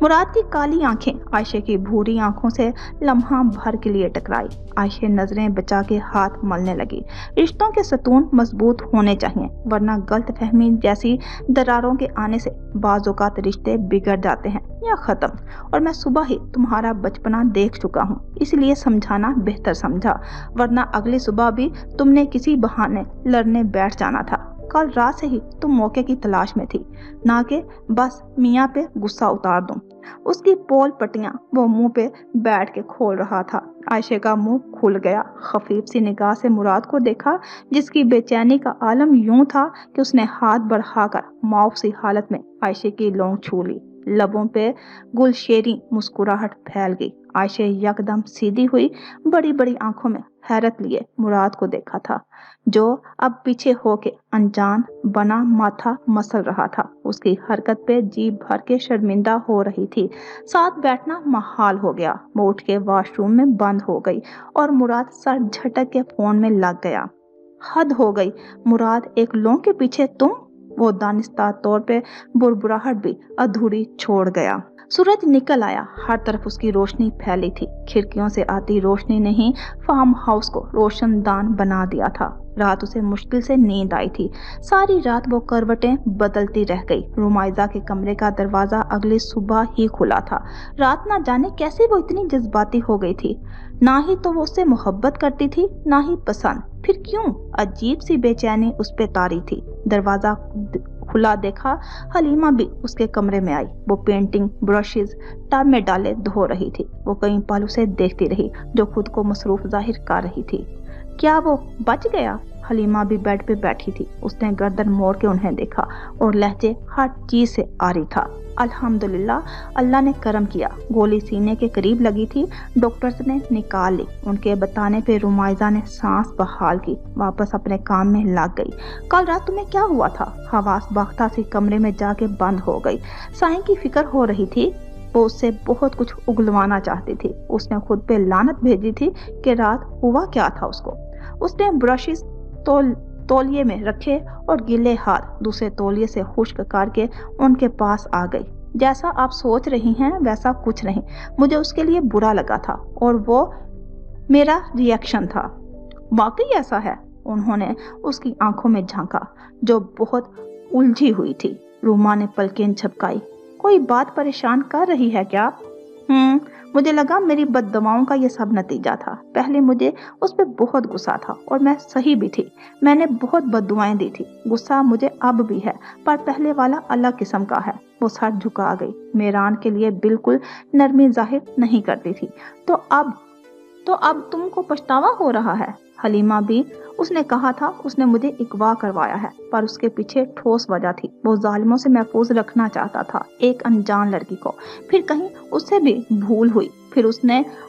मुराद की काली आंखें आयशा की भूरी आंखों से लम्हा भर के लिए टकराई। आयशा नजरें बचा के हाथ मलने लगी। रिश्तों के सतून मजबूत होने चाहिए, वरना गलत फहमी जैसी दरारों के आने से बाज़ औक़ात रिश्ते बिगड़ जाते हैं या खत्म। और मैं सुबह ही तुम्हारा बचपना देख चुका हूँ, इसलिए समझाना बेहतर समझा, वरना अगली सुबह भी तुमने किसी बहाने लड़ने बैठ जाना था। कल रात से ही तुम मौके की तलाश में थी, ना कि बस मियाँ पे गुस्सा उतार दूं। उसकी पोल पट्टियां वो मुंह पे बैठ के खोल रहा था। आयशे का मुंह खुल गया। खफीफ सी निगाह से मुराद को देखा, जिसकी बेचैनी का आलम यूं था कि उसने हाथ बढ़ाकर माऊफ सी हालत में आयशे की लौंग छू ली। लबों पे गुलशेरी मुस्कुराहट फैल गई। आयशे यकदम सीधी हुई, बड़ी बड़ी आंखों में हैरत लिए मुराद को देखा था, जो अब पीछे होके अनजान बना माथा मसल रहा था। उसकी हरकत पे जी भर के शर्मिंदा हो रही थी। साथ बैठना महाल हो गया। वो उठ के वॉशरूम में बंद हो गई और मुराद सर झटक के फोन में लग गया। हद हो गई मुराद, एक लौंग के पीछे तुम? वो दानिस्ता तौर पे बुरबुराहट भी अधूरी छोड़ गया। सूरज निकल आया। हर तरफ उसकी रोशनी फैली थी। खिड़कियों से आती रोशनी ने ही फार्म हाउस को रोशनदान बना दिया था। रात उसे मुश्किल से नींद आई थी। सारी रात वो करवटें बदलती रह गई। रुमाइजा के कमरे का दरवाजा अगली सुबह ही खुला था। रात ना जाने कैसे वो इतनी जज्बाती हो गई थी। ना ही तो वो उससे मोहब्बत करती थी, ना ही पसंद। फिर क्यों अजीब सी बेचैनी उस पे तारी थी। दरवाजा खुला देखा, हलीमा भी उसके कमरे में आई। वो पेंटिंग ब्रशेस टब में डाले धो रही थी। वो कई पल उसे देखती रही, जो खुद को मसरूफ जाहिर कर रही थी। क्या वो बच गया? हलीमा भी बेड पे बैठी थी। उसने गर्दन मोड़ के उन्हें देखा और लहजे हर चीज से आ रही था। अल्हम्दुलिल्लाह, अल्लाह ने करम किया। गोली सीने के करीब लगी थी। डॉक्टर्स ने निकाल ली। उनके बताने पे रुमाइजा ने सांस बहाल की, वापस अपने काम में लग गई। कल रात तुम्हें क्या हुआ था? हवास बाख्ता सी कमरे में जाके बंद हो गई। साईं की फिक्र हो रही थी। वो उससे बहुत कुछ उगलवाना चाहती थी। उसने खुद पे लानत भेजी थी कि रात हुआ क्या था उसको। उसने ब्रशेस तौलिए में रखे और गीले हाथ दूसरे तौलिए से खुश्क करके उनके पास आ गई। जैसा आप सोच रही हैं वैसा कुछ नहीं। मुझे उसके लिए बुरा लगा था और वो मेरा रिएक्शन था। वाकई ऐसा है? उन्होंने उसकी आंखों में झांका, जो बहुत उलझी हुई थी। रूमा ने पलकें झपकाई। कोई बात परेशान कर रही है क्या? मुझे लगा मेरी बददुआओं का ये सब नतीजा था। पहले मुझे उस पर बहुत गुस्सा था और मैं सही भी थी। मैंने बहुत बददुआएं दी थी। गुस्सा मुझे अब भी है, पर पहले वाला अलग किस्म का है। वो सर झुका गई। मेरान के लिए बिल्कुल नरमी जाहिर नहीं करती थी। तो अब तुमको पछतावा हो रहा है? हलीमा भी, उसने कहा था उसने मुझे अगवा करवाया है, पर उसके पीछे ठोस वजह थी। वो जालिमों से महफूज रखना चाहता था एक अनजान लड़की को। फिर कहीं उससे भी भूल हुई, फिर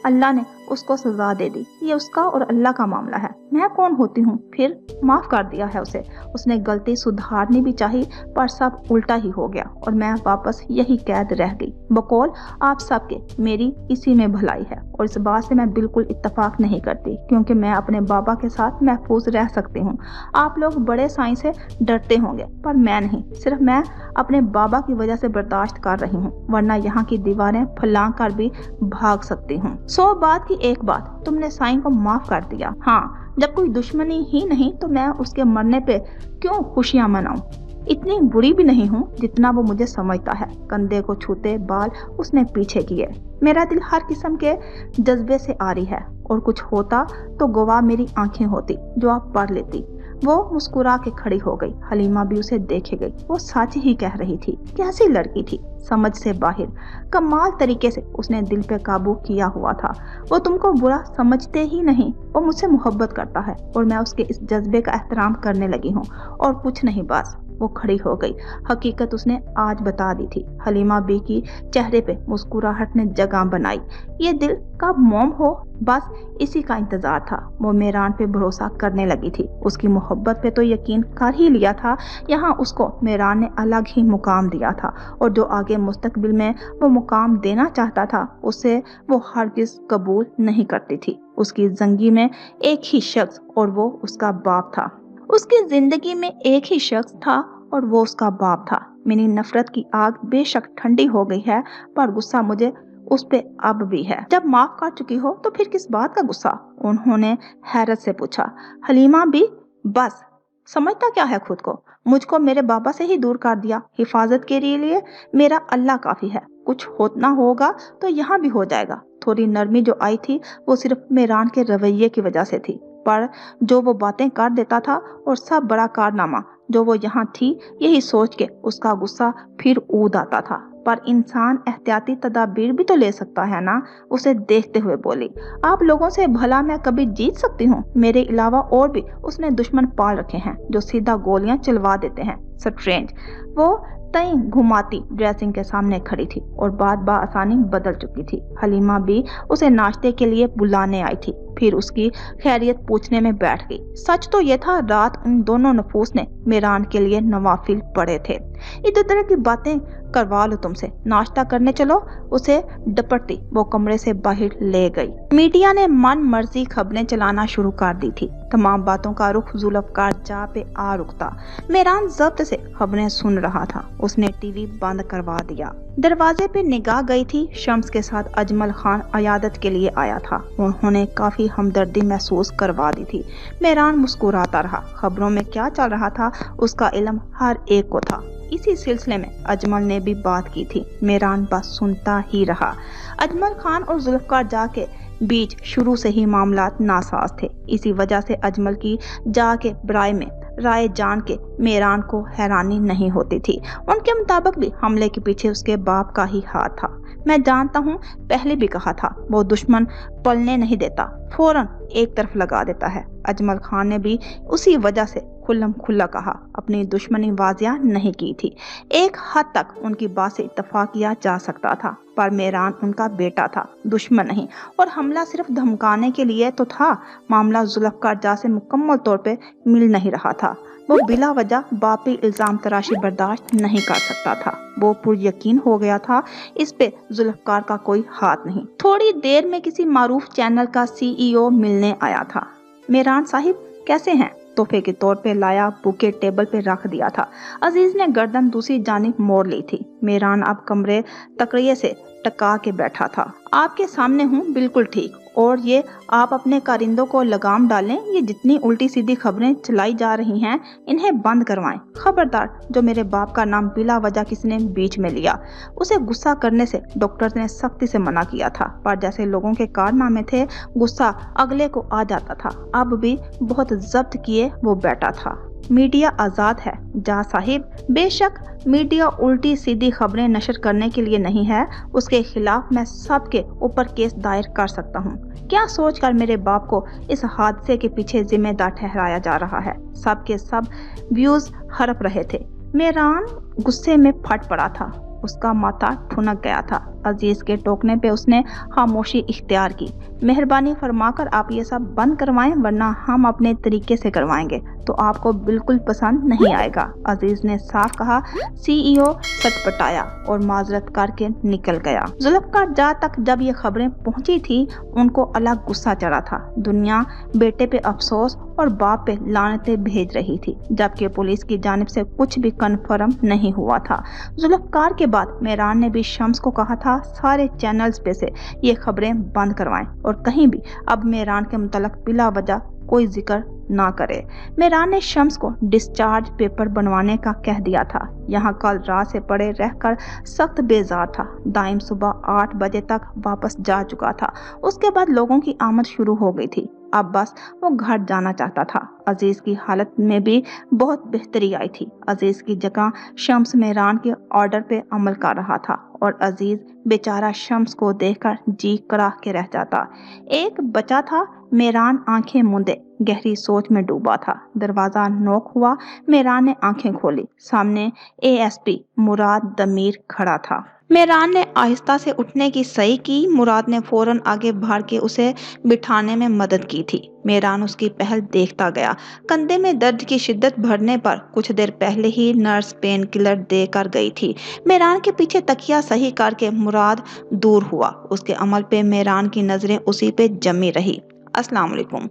अल्लाह ने उसको सजा दे दी। ये उसका और अल्लाह का मामला है। मैं कौन होती हूँ? फिर माफ कर दिया है उसे। उसने गलती सुधारनी भी चाहिए, पर सब उल्टा ही हो गया और मैं वापस यही कैद रह गई। बकौल आप सबके मेरी इसी में भलाई है और इस बात से मैं बिल्कुल इत्तेफाक नहीं करती, क्योंकि मैं अपने बाबा के साथ महफूज रह सकती हूँ। आप लोग बड़े साईं से डरते होंगे, पर मैं नहीं। सिर्फ मैं अपने बाबा की वजह से बर्दाश्त कर रही हूँ, वरना यहाँ की दीवारें फलांग कर भी भाग सकती हूँ। 100 बात की एक बात, तुमने साईं को माफ कर दिया। हाँ, जब कोई दुश्मनी ही नहीं तो मैं उसके मरने पे क्यों खुशियां मनाऊं? इतनी बुरी भी नहीं हूँ जितना वो मुझे समझता है। कंधे को छूते बाल उसने पीछे किए। मेरा दिल हर किस्म के जज्बे से आ रही है, और कुछ होता तो गवाह मेरी आंखें होती जो आप पढ़ लेती। वो मुस्कुरा के खड़ी हो गई। हलीमा भी उसे देखे गई। वो सच ही कह रही थी। कैसी लड़की थी, समझ से बाहर। कमाल तरीके से उसने दिल पे काबू किया हुआ था। वो तुमको बुरा समझते ही नहीं। वो मुझसे मोहब्बत करता है और मैं उसके इस जज्बे का एहतराम करने लगी हूँ, और कुछ नहीं बस। वो खड़ी हो गई। हकीकत उसने आज बता दी थी। हलीमा बी की चेहरे पे मुस्कुराहट ने जगह बनाई। ये दिल का मोम हो, बस इसी का इंतजार था। वो मेरान पे भरोसा करने लगी थी। उसकी मोहब्बत पे तो यकीन कर ही लिया था। यहाँ उसको मेरान ने अलग ही मुकाम दिया था, और जो आगे मुस्तकबिल में वो मुकाम देना चाहता था उसे वो हरगिज कबूल नहीं करती थी। उसकी जिंदगी में एक ही शख्स, और वो उसका बाप था। उसकी जिंदगी में एक ही शख्स था और वो उसका बाप था। मेरी नफरत की आग बेशक ठंडी हो गई है, पर गुस्सा मुझे उस पे अब भी है। जब माफ कर चुकी हो तो फिर किस बात का गुस्सा? उन्होंने हैरत से पूछा। हलीमा भी, बस समझता क्या है खुद को? मुझको मेरे बाबा से ही दूर कर दिया। हिफाजत के लिए मेरा अल्लाह काफी है। कुछ होना होगा तो यहाँ भी हो जाएगा। थोड़ी नरमी जो आई थी वो सिर्फ मेरान के रवैये की वजह से थी, पर जो वो बातें कर देता था और सब बड़ा कारनामा जो वो यहाँ थी, यही सोच के उसका गुस्सा फिर ऊद आता था। पर इंसान एहतियाती तदाबीर भी तो ले सकता है ना। उसे देखते हुए बोली, आप लोगों से भला मैं कभी जीत सकती हूँ? मेरे अलावा और भी उसने दुश्मन पाल रखे हैं जो सीधा गोलियां चलवा देते हैं। स्ट्रेंज वो तई घुमाती ड्रेसिंग के सामने खड़ी थी और बात बआसानी बदल चुकी थी। हलीमा भी उसे नाश्ते के लिए बुलाने आई थी, फिर उसकी खैरियत पूछने में बैठ गई। सच तो यह था, रात उन दोनों नफूस ने मेरान के लिए नवाफिल पढ़े थे। इधर तरह की बातें करवा लो तुमसे, नाश्ता करने चलो। उसे डपटती वो कमरे से बाहर ले गई। मीडिया ने मन मर्जी खबरें चलाना शुरू कर दी थी। तमाम बातों का रुख जुल्फकार जा पे आ रुकता। मेरान जब्त से खबरें सुन रहा था। उसने टीवी बंद करवा दिया। दरवाजे पे निगाह गई थी। शम्स के साथ अजमल खान अयादत के लिए आया था। उन्होंने काफी हमदर्दी महसूस करवा दी थी। मेरान मुस्कुराता रहा। खबरों में क्या चल रहा था उसका इल्म हर एक को था। इसी सिलसिले में अजमल ने भी बात की थी। मेरान बस सुनता ही रहा। अजमल खान और जुल्फकार जा के बीच शुरू से ही मामलात नासाज थे। इसी वजह से अजमल की जा के बराए में राय जान के मेरान को हैरानी नहीं होती थी। उनके मुताबिक भी हमले के पीछे उसके बाप का ही हाथ था। मैं जानता हूँ, पहले भी कहा था, वो दुश्मन पलने नहीं देता, फौरन एक तरफ लगा देता है। अजमल खान ने भी उसी वजह से खुल्लम खुल्ला कहा, अपनी दुश्मनी वाजिया नहीं की थी। एक हद तक उनकी बात से इत्तफाक किया जा सकता था, पर मेरान उनका बेटा था, दुश्मन नहीं। और हमला सिर्फ धमकाने के लिए तो था। मामला जुल्फकार जा से मुकम्मल तौर पे मिल नहीं रहा था। वो बिला वजह बाप पे इल्जाम तराशी बर्दाश्त नहीं कर सकता था। वो पुरयकीन हो गया था इस पे जुल्फकार का कोई हाथ नहीं। थोड़ी देर में किसी मारूफ चैनल का CEO मिलने आया था। मेरान साहिब कैसे हैं? तोहफे के तौर पे लाया बुके टेबल पे रख दिया था। अजीज ने गर्दन दूसरी जानिब मोड़ ली थी। मेरान अब कमरे तकरिये से टका के बैठा था। आपके सामने हूँ, बिल्कुल ठीक। और ये आप अपने कारिंदों को लगाम डालें। ये जितनी उल्टी सीधी खबरें चलाई जा रही हैं, इन्हें बंद करवाएं। खबरदार, जो मेरे बाप का नाम बिला वजह किसी ने बीच में लिया। उसे गुस्सा करने से डॉक्टर ने सख्ती से मना किया था, पर जैसे लोगों के कारनामे थे, गुस्सा अगले को आ जाता था। अब भी बहुत जब्त किए वो बैठा था। मीडिया आजाद है जा साहिब। बेशक मीडिया उल्टी सीधी खबरें नशर करने के लिए नहीं है। उसके खिलाफ मैं सबके ऊपर केस दायर कर सकता हूँ। क्या सोचकर मेरे बाप को इस हादसे के पीछे जिम्मेदार ठहराया जा रहा है? सब के सब व्यूज हड़प रहे थे। मेरान गुस्से में फट पड़ा था। उसका माथा ठुनक गया था। अजीज के टोकने पे उसने खामोशी इख्तियार की। मेहरबानी फरमाकर आप ये सब बंद करवाएं, वरना हम अपने तरीके से करवाएंगे तो आपको बिल्कुल पसंद नहीं आएगा। अजीज ने साफ कहा। CEO सटपटाया और माजरत करके निकल गया। जुल्फकार जा तक जब ये खबरें पहुंची थी, उनको अलग गुस्सा चढ़ा था। दुनिया बेटे पे अफसोस और बाप पे लानतें भेज रही थी, जबकि पुलिस की जानिब से कुछ भी कन्फर्म नहीं हुआ था। जुल्फकार के बाद मेरान ने भी शम्स को कहा था, सारे चैनल्स पे से ये खबरें बंद करवाएं और कहीं भी अब मेरान के मुतल्लिक बिला वजह कोई जिक्र ना करे। मेरान ने शम्स को डिस्चार्ज पेपर बनवाने का कह दिया था। यहाँ कल रात से पड़े रहकर सख्त बेजार था। दाइम सुबह 8 बजे तक वापस जा चुका था। उसके बाद लोगों की आमद शुरू हो गई थी। अब बस वो घर जाना चाहता था। अजीज की हालत में भी बहुत बेहतरी आई थी। अजीज की जगह शम्स मेरान के ऑर्डर पे अमल कर रहा था और अजीज बेचारा शम्स को देखकर जी कराह के रह जाता। एक बचा था। मेरान आंखें मूंदे गहरी सोच में डूबा था। दरवाजा नॉक हुआ। मेरान ने आंखें खोली। सामने ASP मुराद दमीर खड़ा था। मेरान ने आहिस्ता से उठने की सही की। मुराद ने फौरन आगे बढ़ के उसे बिठाने में मदद की थी। मेरान उसकी पहल देखता गया। कंधे में दर्द की शिद्दत बढ़ने पर कुछ देर पहले ही नर्स पेन किलर देकर गई थी। मेरान के पीछे तकिया सही करके मुराद दूर हुआ। उसके अमल पे मेरान की नजरें उसी पे जमी रही। अस्सलाम वालेकुम,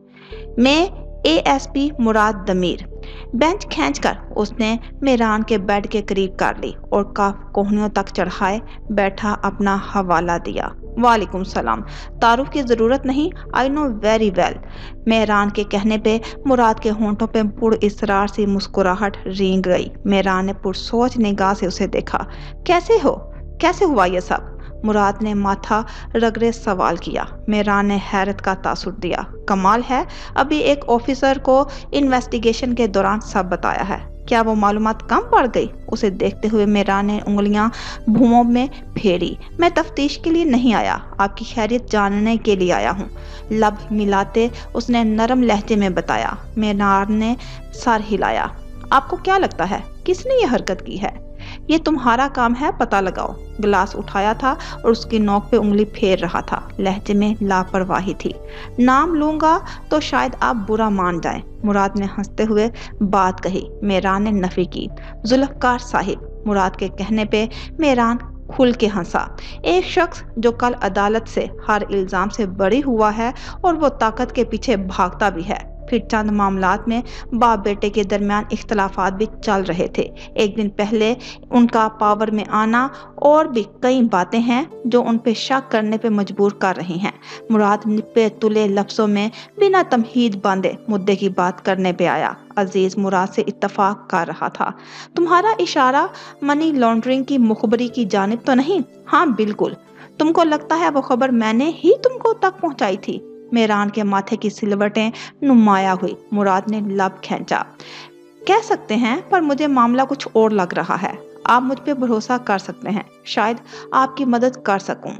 मैं ASP मुराद दमीर। बेंच खींचकर उसने मेरान के बेड के करीब कर ली और काफ कोहनियों तक चढ़ाए बैठा अपना हवाला दिया। वालेकुम सलाम। तारुफ की जरूरत नहीं, I know very well. Mehran के कहने पे मुराद के होंठों पे पुरइसरार सी मुस्कुराहट रेंग गई। मेरान ने पुरसोच निगाह से उसे देखा। कैसे हो? कैसे हुआ ये सब? मुराद ने माथा रगड़े सवाल किया। मेरान ने हैरत का तासुर दिया। कमाल है, अभी एक ऑफिसर को इन्वेस्टिगेशन के दौरान सब बताया है। क्या वो मालूमात कम पड़ गई? उसे देखते हुए मेहरान ने उंगलियां भुवों में फेरी। मैं तफ्तीश के लिए नहीं आया, आपकी खैरियत जानने के लिए आया हूँ, लब मिलाते उसने नरम लहजे में बताया। मेहरान ने सर हिलाया। आपको क्या लगता है किसने ये हरकत की है? ये तुम्हारा काम है, पता लगाओ। गिलास उठाया था और उसकी नोक पे उंगली फेर रहा था। लहजे में लापरवाही थी। नाम लूंगा तो शायद आप बुरा मान जाएं। मुराद ने हंसते हुए बात कही। मेहरान ने नफी की। जुल्फकार साहिब। मुराद के कहने पे मेहरान खुल के हंसा। एक शख्स जो कल अदालत से हर इल्जाम से बरी हुआ है और वो ताकत के पीछे भागता भी है। फिर चंद मामलात में बाप बेटे के दरमियान इख्तलाफात भी चल रहे थे। एक दिन पहले उनका पावर में आना और भी कई बातें हैं जो उन पे शक करने पे मजबूर कर रही हैं। मुराद निपे तुले लफ्जों में बिना तमहीद बांधे मुद्दे की बात करने पे आया। अजीज मुराद से इत्तफाक कर रहा था। तुम्हारा इशारा मनी लॉन्ड्रिंग की मुखबरी की जानिब तो नहीं? हाँ बिल्कुल। तुमको लगता है वो खबर मैंने ही तुमको तक पहुंचाई थी? मेहरान के माथे की सिलवटें नुमाया हुई। मुराद ने लब खींचा। कह सकते हैं, पर मुझे मामला कुछ और लग रहा है। आप मुझ पे भरोसा कर सकते हैं, शायद आपकी मदद कर सकूं।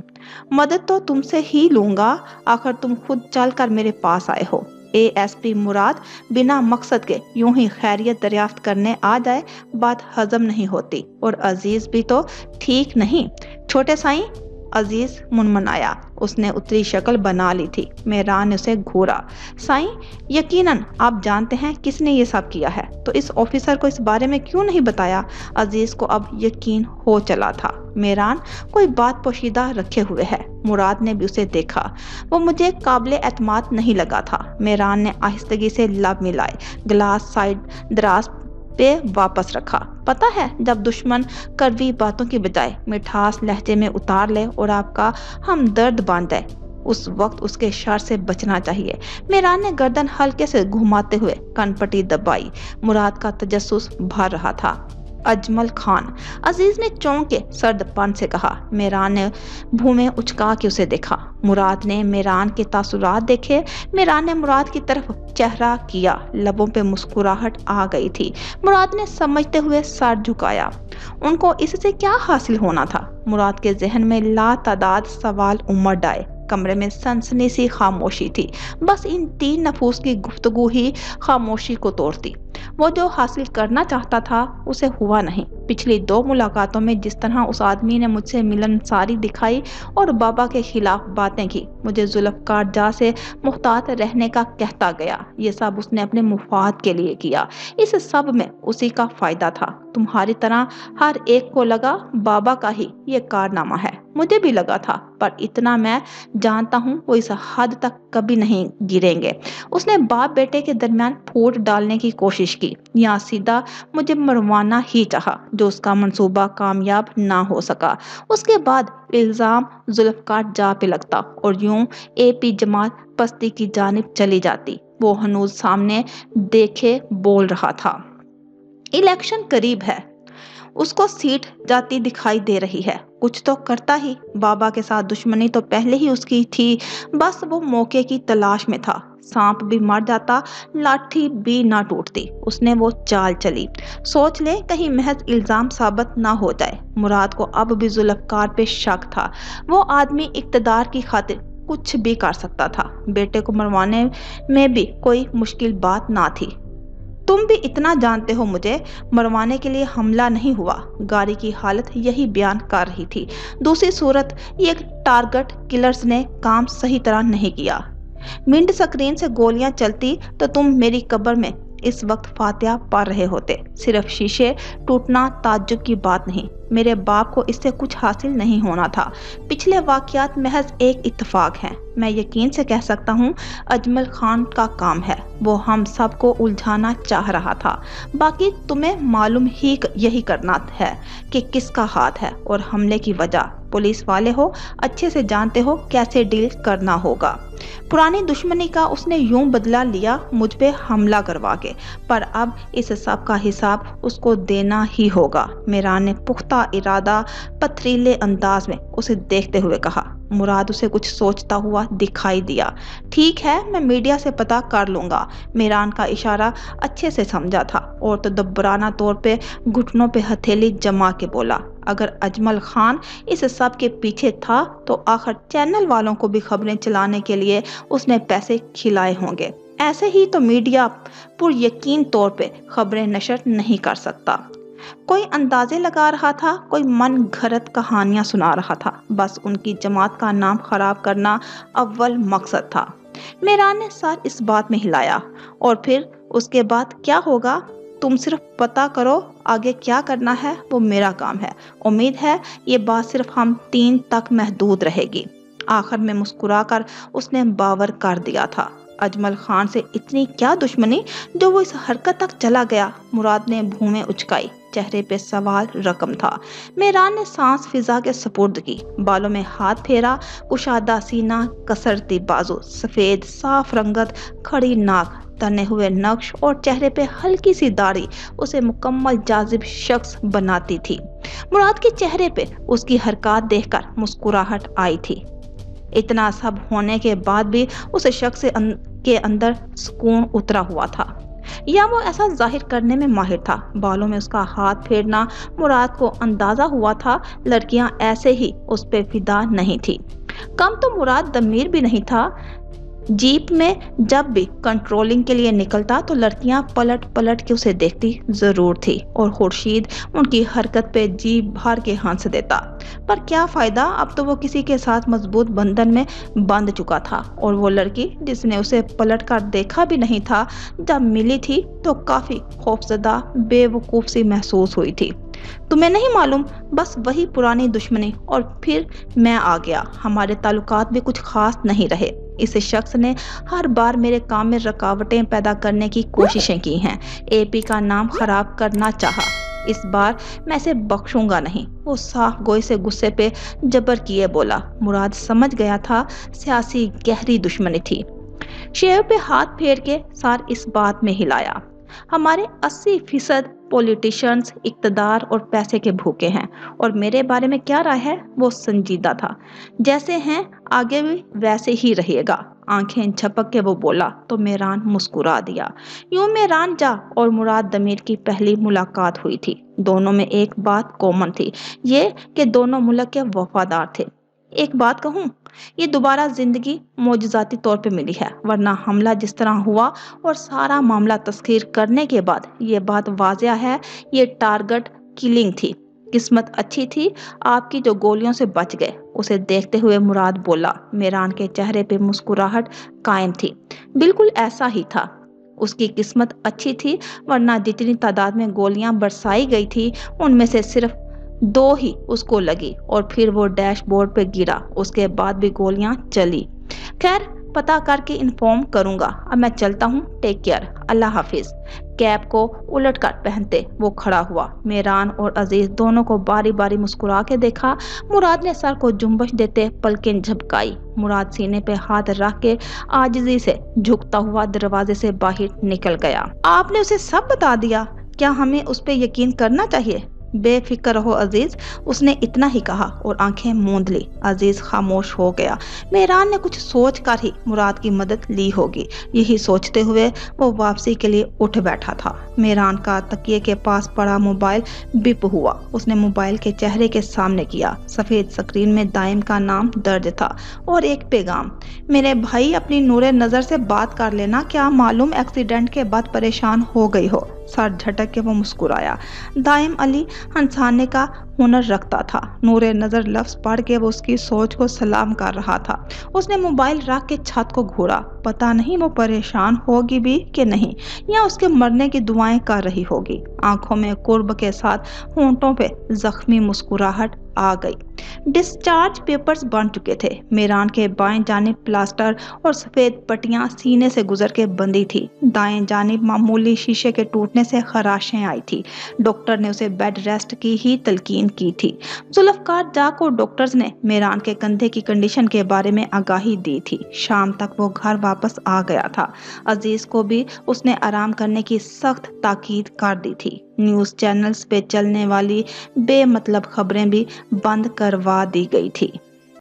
मदद तो तुमसे ही लूंगा, आखिर तुम खुद चल कर मेरे पास आए हो। एएसपी मुराद बिना मकसद के यूं ही खैरियत दरियाफ्त करने आ जाए, बात हजम नहीं होती। और अजीज भी तो ठीक नहीं। छोटे साईं, अजीज मुनमुनाया। उसने उतरी शक्ल बना ली थी। मेहरान ने उसे घूरा। साईं, यकीनन आप जानते हैं किसने ये सब किया है, तो इस ऑफिसर को इस बारे में क्यों नहीं बताया? अजीज को अब यकीन हो चला था। मेहरान कोई बात पोशीदा रखे हुए है। मुराद ने भी उसे देखा। वो मुझे काबिले एतमाद नहीं लगा था। मेहरान ने आहिस्तगी से लब मिलाए, गिलास साइड दराज पे वापस रखा। पता है, जब दुश्मन कड़वी बातों की बजाय मिठास लहजे में उतार ले और आपका हमदर्द बांध दे, उस वक्त उसके शर से बचना चाहिए। मेहरान ने गर्दन हल्के से घुमाते हुए कनपट्टी दबाई। मुराद का तजस्सुस भर रहा था। अजमल खान, अजीज ने चौंक के सर्दपन से कहा। मेहरान ने भूमि उचका के उसे देखा। मुराद ने मेहरान के तासुरात देखे। मेहरान ने मुराद की तरफ चेहरा किया। लबों पे मुस्कुराहट आ गई थी। मुराद ने समझते हुए सर झुकाया। उनको इससे क्या हासिल होना था? मुराद के जहन में लातादाद सवाल उमड़ आए। कमरे में सनसनी सी खामोशी थी। बस इन तीन नफूस की गुफ्तगू ही खामोशी को तोड़ती। वो जो हासिल करना चाहता था उसे हुआ नहीं। पिछली 2 मुलाकातों में जिस तरह उस आदमी ने मुझसे मिलनसारी दिखाई और बाबा के खिलाफ बातें की, मुझे जुल्फकार जा से मुहतात रहने का कहता गया। ये सब उसने अपने मुफाद के लिए किया। इस सब में उसी का फायदा था। तुम्हारी तरह हर एक को लगा बाबा का ही ये कारनामा है। मुझे भी लगा था, पर इतना मैं जानता हूँ वो इस हद तक कभी नहीं गिरेंगे। उसने बाप बेटे के दरमियान फूट डालने की कोशिश की, या सीधा मुझे मरवाना ही चाहा, जो उसका मंसूबा कामयाब ना हो सका। उसके बाद इल्जाम जुल्फकार जा पे लगता और यूं एपी जमात पस्ती की जानिब चली जाती। वो हनूज सामने देखे बोल रहा था। इलेक्शन करीब है, उसको सीट जाती दिखाई दे रही है। कुछ तो करता ही। बाबा के साथ दुश्मनी तो पहले ही उसकी थी, बस वो मौके की तलाश में था। सांप भी मर जाता, लाठी भी ना टूटती। उसने वो चाल चली। सोच ले कहीं महज इल्जाम साबित ना हो जाए। मुराद को अब भी जुल्फकार पे शक था। वो आदमी इक्तदार की खातिर कुछ भी कर सकता था। बेटे को मरवाने में भी कोई मुश्किल बात ना थी। तुम भी इतना जानते हो, मुझे मरवाने के लिए हमला नहीं हुआ। गाड़ी की हालत यही बयान कर रही थी। दूसरी सूरत, ये टारगेट किलर्स ने काम सही तरह नहीं किया। मिंट स्क्रीन से गोलियां चलती तो तुम मेरी कब्र में इस वक्त फातिहा पढ़ रहे होते। सिर्फ शीशे टूटना ताज्जुब की बात नहीं। मेरे बाप को इससे कुछ हासिल नहीं होना था। पिछले वाकयात महज एक इत्तेफाक हैं। मैं यकीन से कह सकता हूँ अजमल खान का काम है। वो हम सबको उलझाना चाह रहा था। बाकी तुम्हें मालूम ही यही करना है कि किसका हाथ है और हमले की वजह। पुलिस वाले हो, अच्छे से जानते हो कैसे डील करना होगा। पुरानी दुश्मनी का उसने यूं बदला लिया मुझ पे हमला करवा के, पर अब इस सब का हिसाब उसको देना ही होगा। मेहरान ने पुख्ता इरादा पथरीले अंदाज में उसे देखते हुए कहा। मुराद उसे कुछ सोचता हुआ दिखाई दिया। ठीक है, मैं मीडिया से पता कर लूंगा। मेरान का इशारा अच्छे से समझा था और तदब्बराना तौर पे घुटनों पे हथेली जमा के बोला, अगर अजमल खान इस सब के पीछे था तो आखिर चैनल वालों को भी खबरें चलाने के लिए उसने पैसे खिलाए होंगे। ऐसे ही तो मीडिया पुर यकीन तौर पे खबरें नशर नहीं कर सकता। कोई अंदाजे लगा रहा था, कोई मन घड़त कहानियां सुना रहा था। बस उनकी जमात का नाम खराब करना अव्वल मकसद था। मेरान ने सर इस बात में हिलाया। और फिर उसके बाद क्या होगा? तुम सिर्फ पता करो, आगे क्या करना है वो मेरा काम है। उम्मीद है ये बात सिर्फ हम 3 तक महदूद रहेगी। आखिर में मुस्कुराकर उसने बावर कर दिया था। अजमल खान से इतनी क्या दुश्मनी जो वो इस हरकत तक चला गया? मुराद ने भूमें उचकाई, चेहरे पे सवाल रकम था। मेरान ने सांस फिजा के सपुर्द की, बालों में हाथ फेरा, कुशादा सीना, कसरती बाजू, सफेद साफ रंगत, खड़ी नाक, तने हुए नक्श और चेहरे पे हल्की सी दाढ़ी उसे मुकम्मल जाजिब शख्स बनाती थी। मुराद के चेहरे पे उसकी हरकत देखकर मुस्कुराहट आई थी। इतना सब होने के बाद भी उस शख्स के अंदर सुकून उतरा हुआ था, या वो ऐसा जाहिर करने में माहिर था। बालों में उसका हाथ फेरना, मुराद को अंदाजा हुआ था लड़कियां ऐसे ही उस पे फिदा नहीं थी। कम तो मुराद दमीर भी नहीं था। जीप में जब भी कंट्रोलिंग के लिए निकलता तो लड़कियां पलट पलट के उसे देखती जरूर थी और खुर्शीद उनकी हरकत पे जी भर के हंस देता। पर क्या फायदा, अब तो वो किसी के साथ मजबूत बंधन में बंध चुका था। और वो लड़की जिसने उसे पलट कर देखा भी नहीं था, जब मिली थी तो काफी खौफजदा बेवकूफ सी महसूस हुई थी। तुम्हें नहीं मालूम, बस वही पुरानी दुश्मनी। और फिर मैं आ गया, हमारे ताल्लुकात भी कुछ खास नहीं रहे। इस शख्स ने हर बार मेरे काम में रुकावटें पैदा करने की कोशिशें की हैं। एपी का नाम खराब करना चाहा। इस बार मैं इसे बख्शूंगा नहीं। वो साफ गोई से गुस्से पे जबर किए बोला। मुराद समझ गया था सियासी गहरी दुश्मनी थी। शेव पे हाथ फेर के सार इस बात में हिलाया। हमारे 80% पॉलिटिशियंस इक्तदार और पैसे के भूखे हैं, और मेरे बारे में क्या राय है? वो संजीदा था। जैसे हैं आगे भी वैसे ही रहिएगा। आंखें झपक के वो बोला तो मेरान मुस्कुरा दिया। यूं मेरान जा और मुराद दमीर की पहली मुलाकात हुई थी। दोनों में एक बात कॉमन थी, ये कि दोनों मुल्क के वफादार थे। एक बात कहूं, ये दोबारा जिंदगी मौजूदाती तौर पे मिली है, वरना हमला जिस तरह हुआ और सारा मामला तस्खीर करने के बाद ये बात वाजिया है, ये टारगेट किलिंग थी। किस्मत अच्छी थी आपकी जो गोलियों से बच गए। उसे देखते हुए मुराद बोला। मेरान के चेहरे पे मुस्कुराहट कायम थी। बिल्कुल ऐसा ही था, उसकी किस्मत अच्छी थी, वरना जितनी तादाद में गोलियां बरसाई गई थी उनमें से सिर्फ 2 ही उसको लगी और फिर वो डैशबोर्ड पे गिरा। उसके बाद भी गोलियां चली। खैर, पता करके इन्फॉर्म करूंगा। अब मैं चलता हूँ, टेक केयर, अल्लाह हाफिज। कैप को उलट कर पहनते वो खड़ा हुआ। मेरान और अजीज दोनों को बारी बारी मुस्कुरा के देखा। मुराद ने सर को जुम्बश देते पलकें झपकाई। मुराद सीने पे हाथ रख के आजिजी से झुकता हुआ दरवाजे से बाहर निकल गया। आपने उसे सब बता दिया? क्या हमें उस पर यकीन करना चाहिए? बेफिक्र रहो अजीज, उसने इतना ही कहा और आंखें मूंद ली। अजीज खामोश हो गया। मेहरान ने कुछ सोच कर ही मुराद की मदद ली होगी, यही सोचते हुए वो वापसी के लिए उठ बैठा था। मेहरान का तकिए के पास पड़ा मोबाइल बिप हुआ। उसने मोबाइल के चेहरे के सामने किया। सफेद स्क्रीन में दाइम का नाम दर्ज था और एक पैगाम। मेरे भाई, अपनी नूरे नजर से बात कर लेना, क्या मालूम एक्सीडेंट के बाद परेशान हो गई हो। सर झटक के वो मुस्कुराया। दाइम अली हंसाने का हुनर रखता था। नूरे नजर लफ्ज पढ़ के वो उसकी सोच को सलाम कर रहा था। उसने मोबाइल रख के छत को घूरा। पता नहीं वो परेशान होगी भी कि नहीं, या उसके मरने की दुआएं कर रही होगी। आंखों में कुर्ब के साथ होंठों पे जख्मी मुस्कुराहट आ गई। डिस्चार्ज पेपर्स बन चुके थे। मेरान के बाएं जानिब प्लास्टर और सफेद पट्टियां सीने से गुजर के बंधी थी। दाएं जानिब मामूली शीशे के टूटने से खराशें आई थी। डॉक्टर ने उसे बेड रेस्ट की ही तलकीन की थी। जुल्फकार जा को डॉक्टर्स ने मेरान के कंधे की कंडीशन के बारे में आगाही दी थी। शाम तक वो घर वापस आ गया था। अजीज को भी उसने आराम करने की सख्त ताकीद कर दी थी। न्यूज़ चैनल्स पे चलने वाली बेमतलब खबरें भी बंद करवा दी गई थी।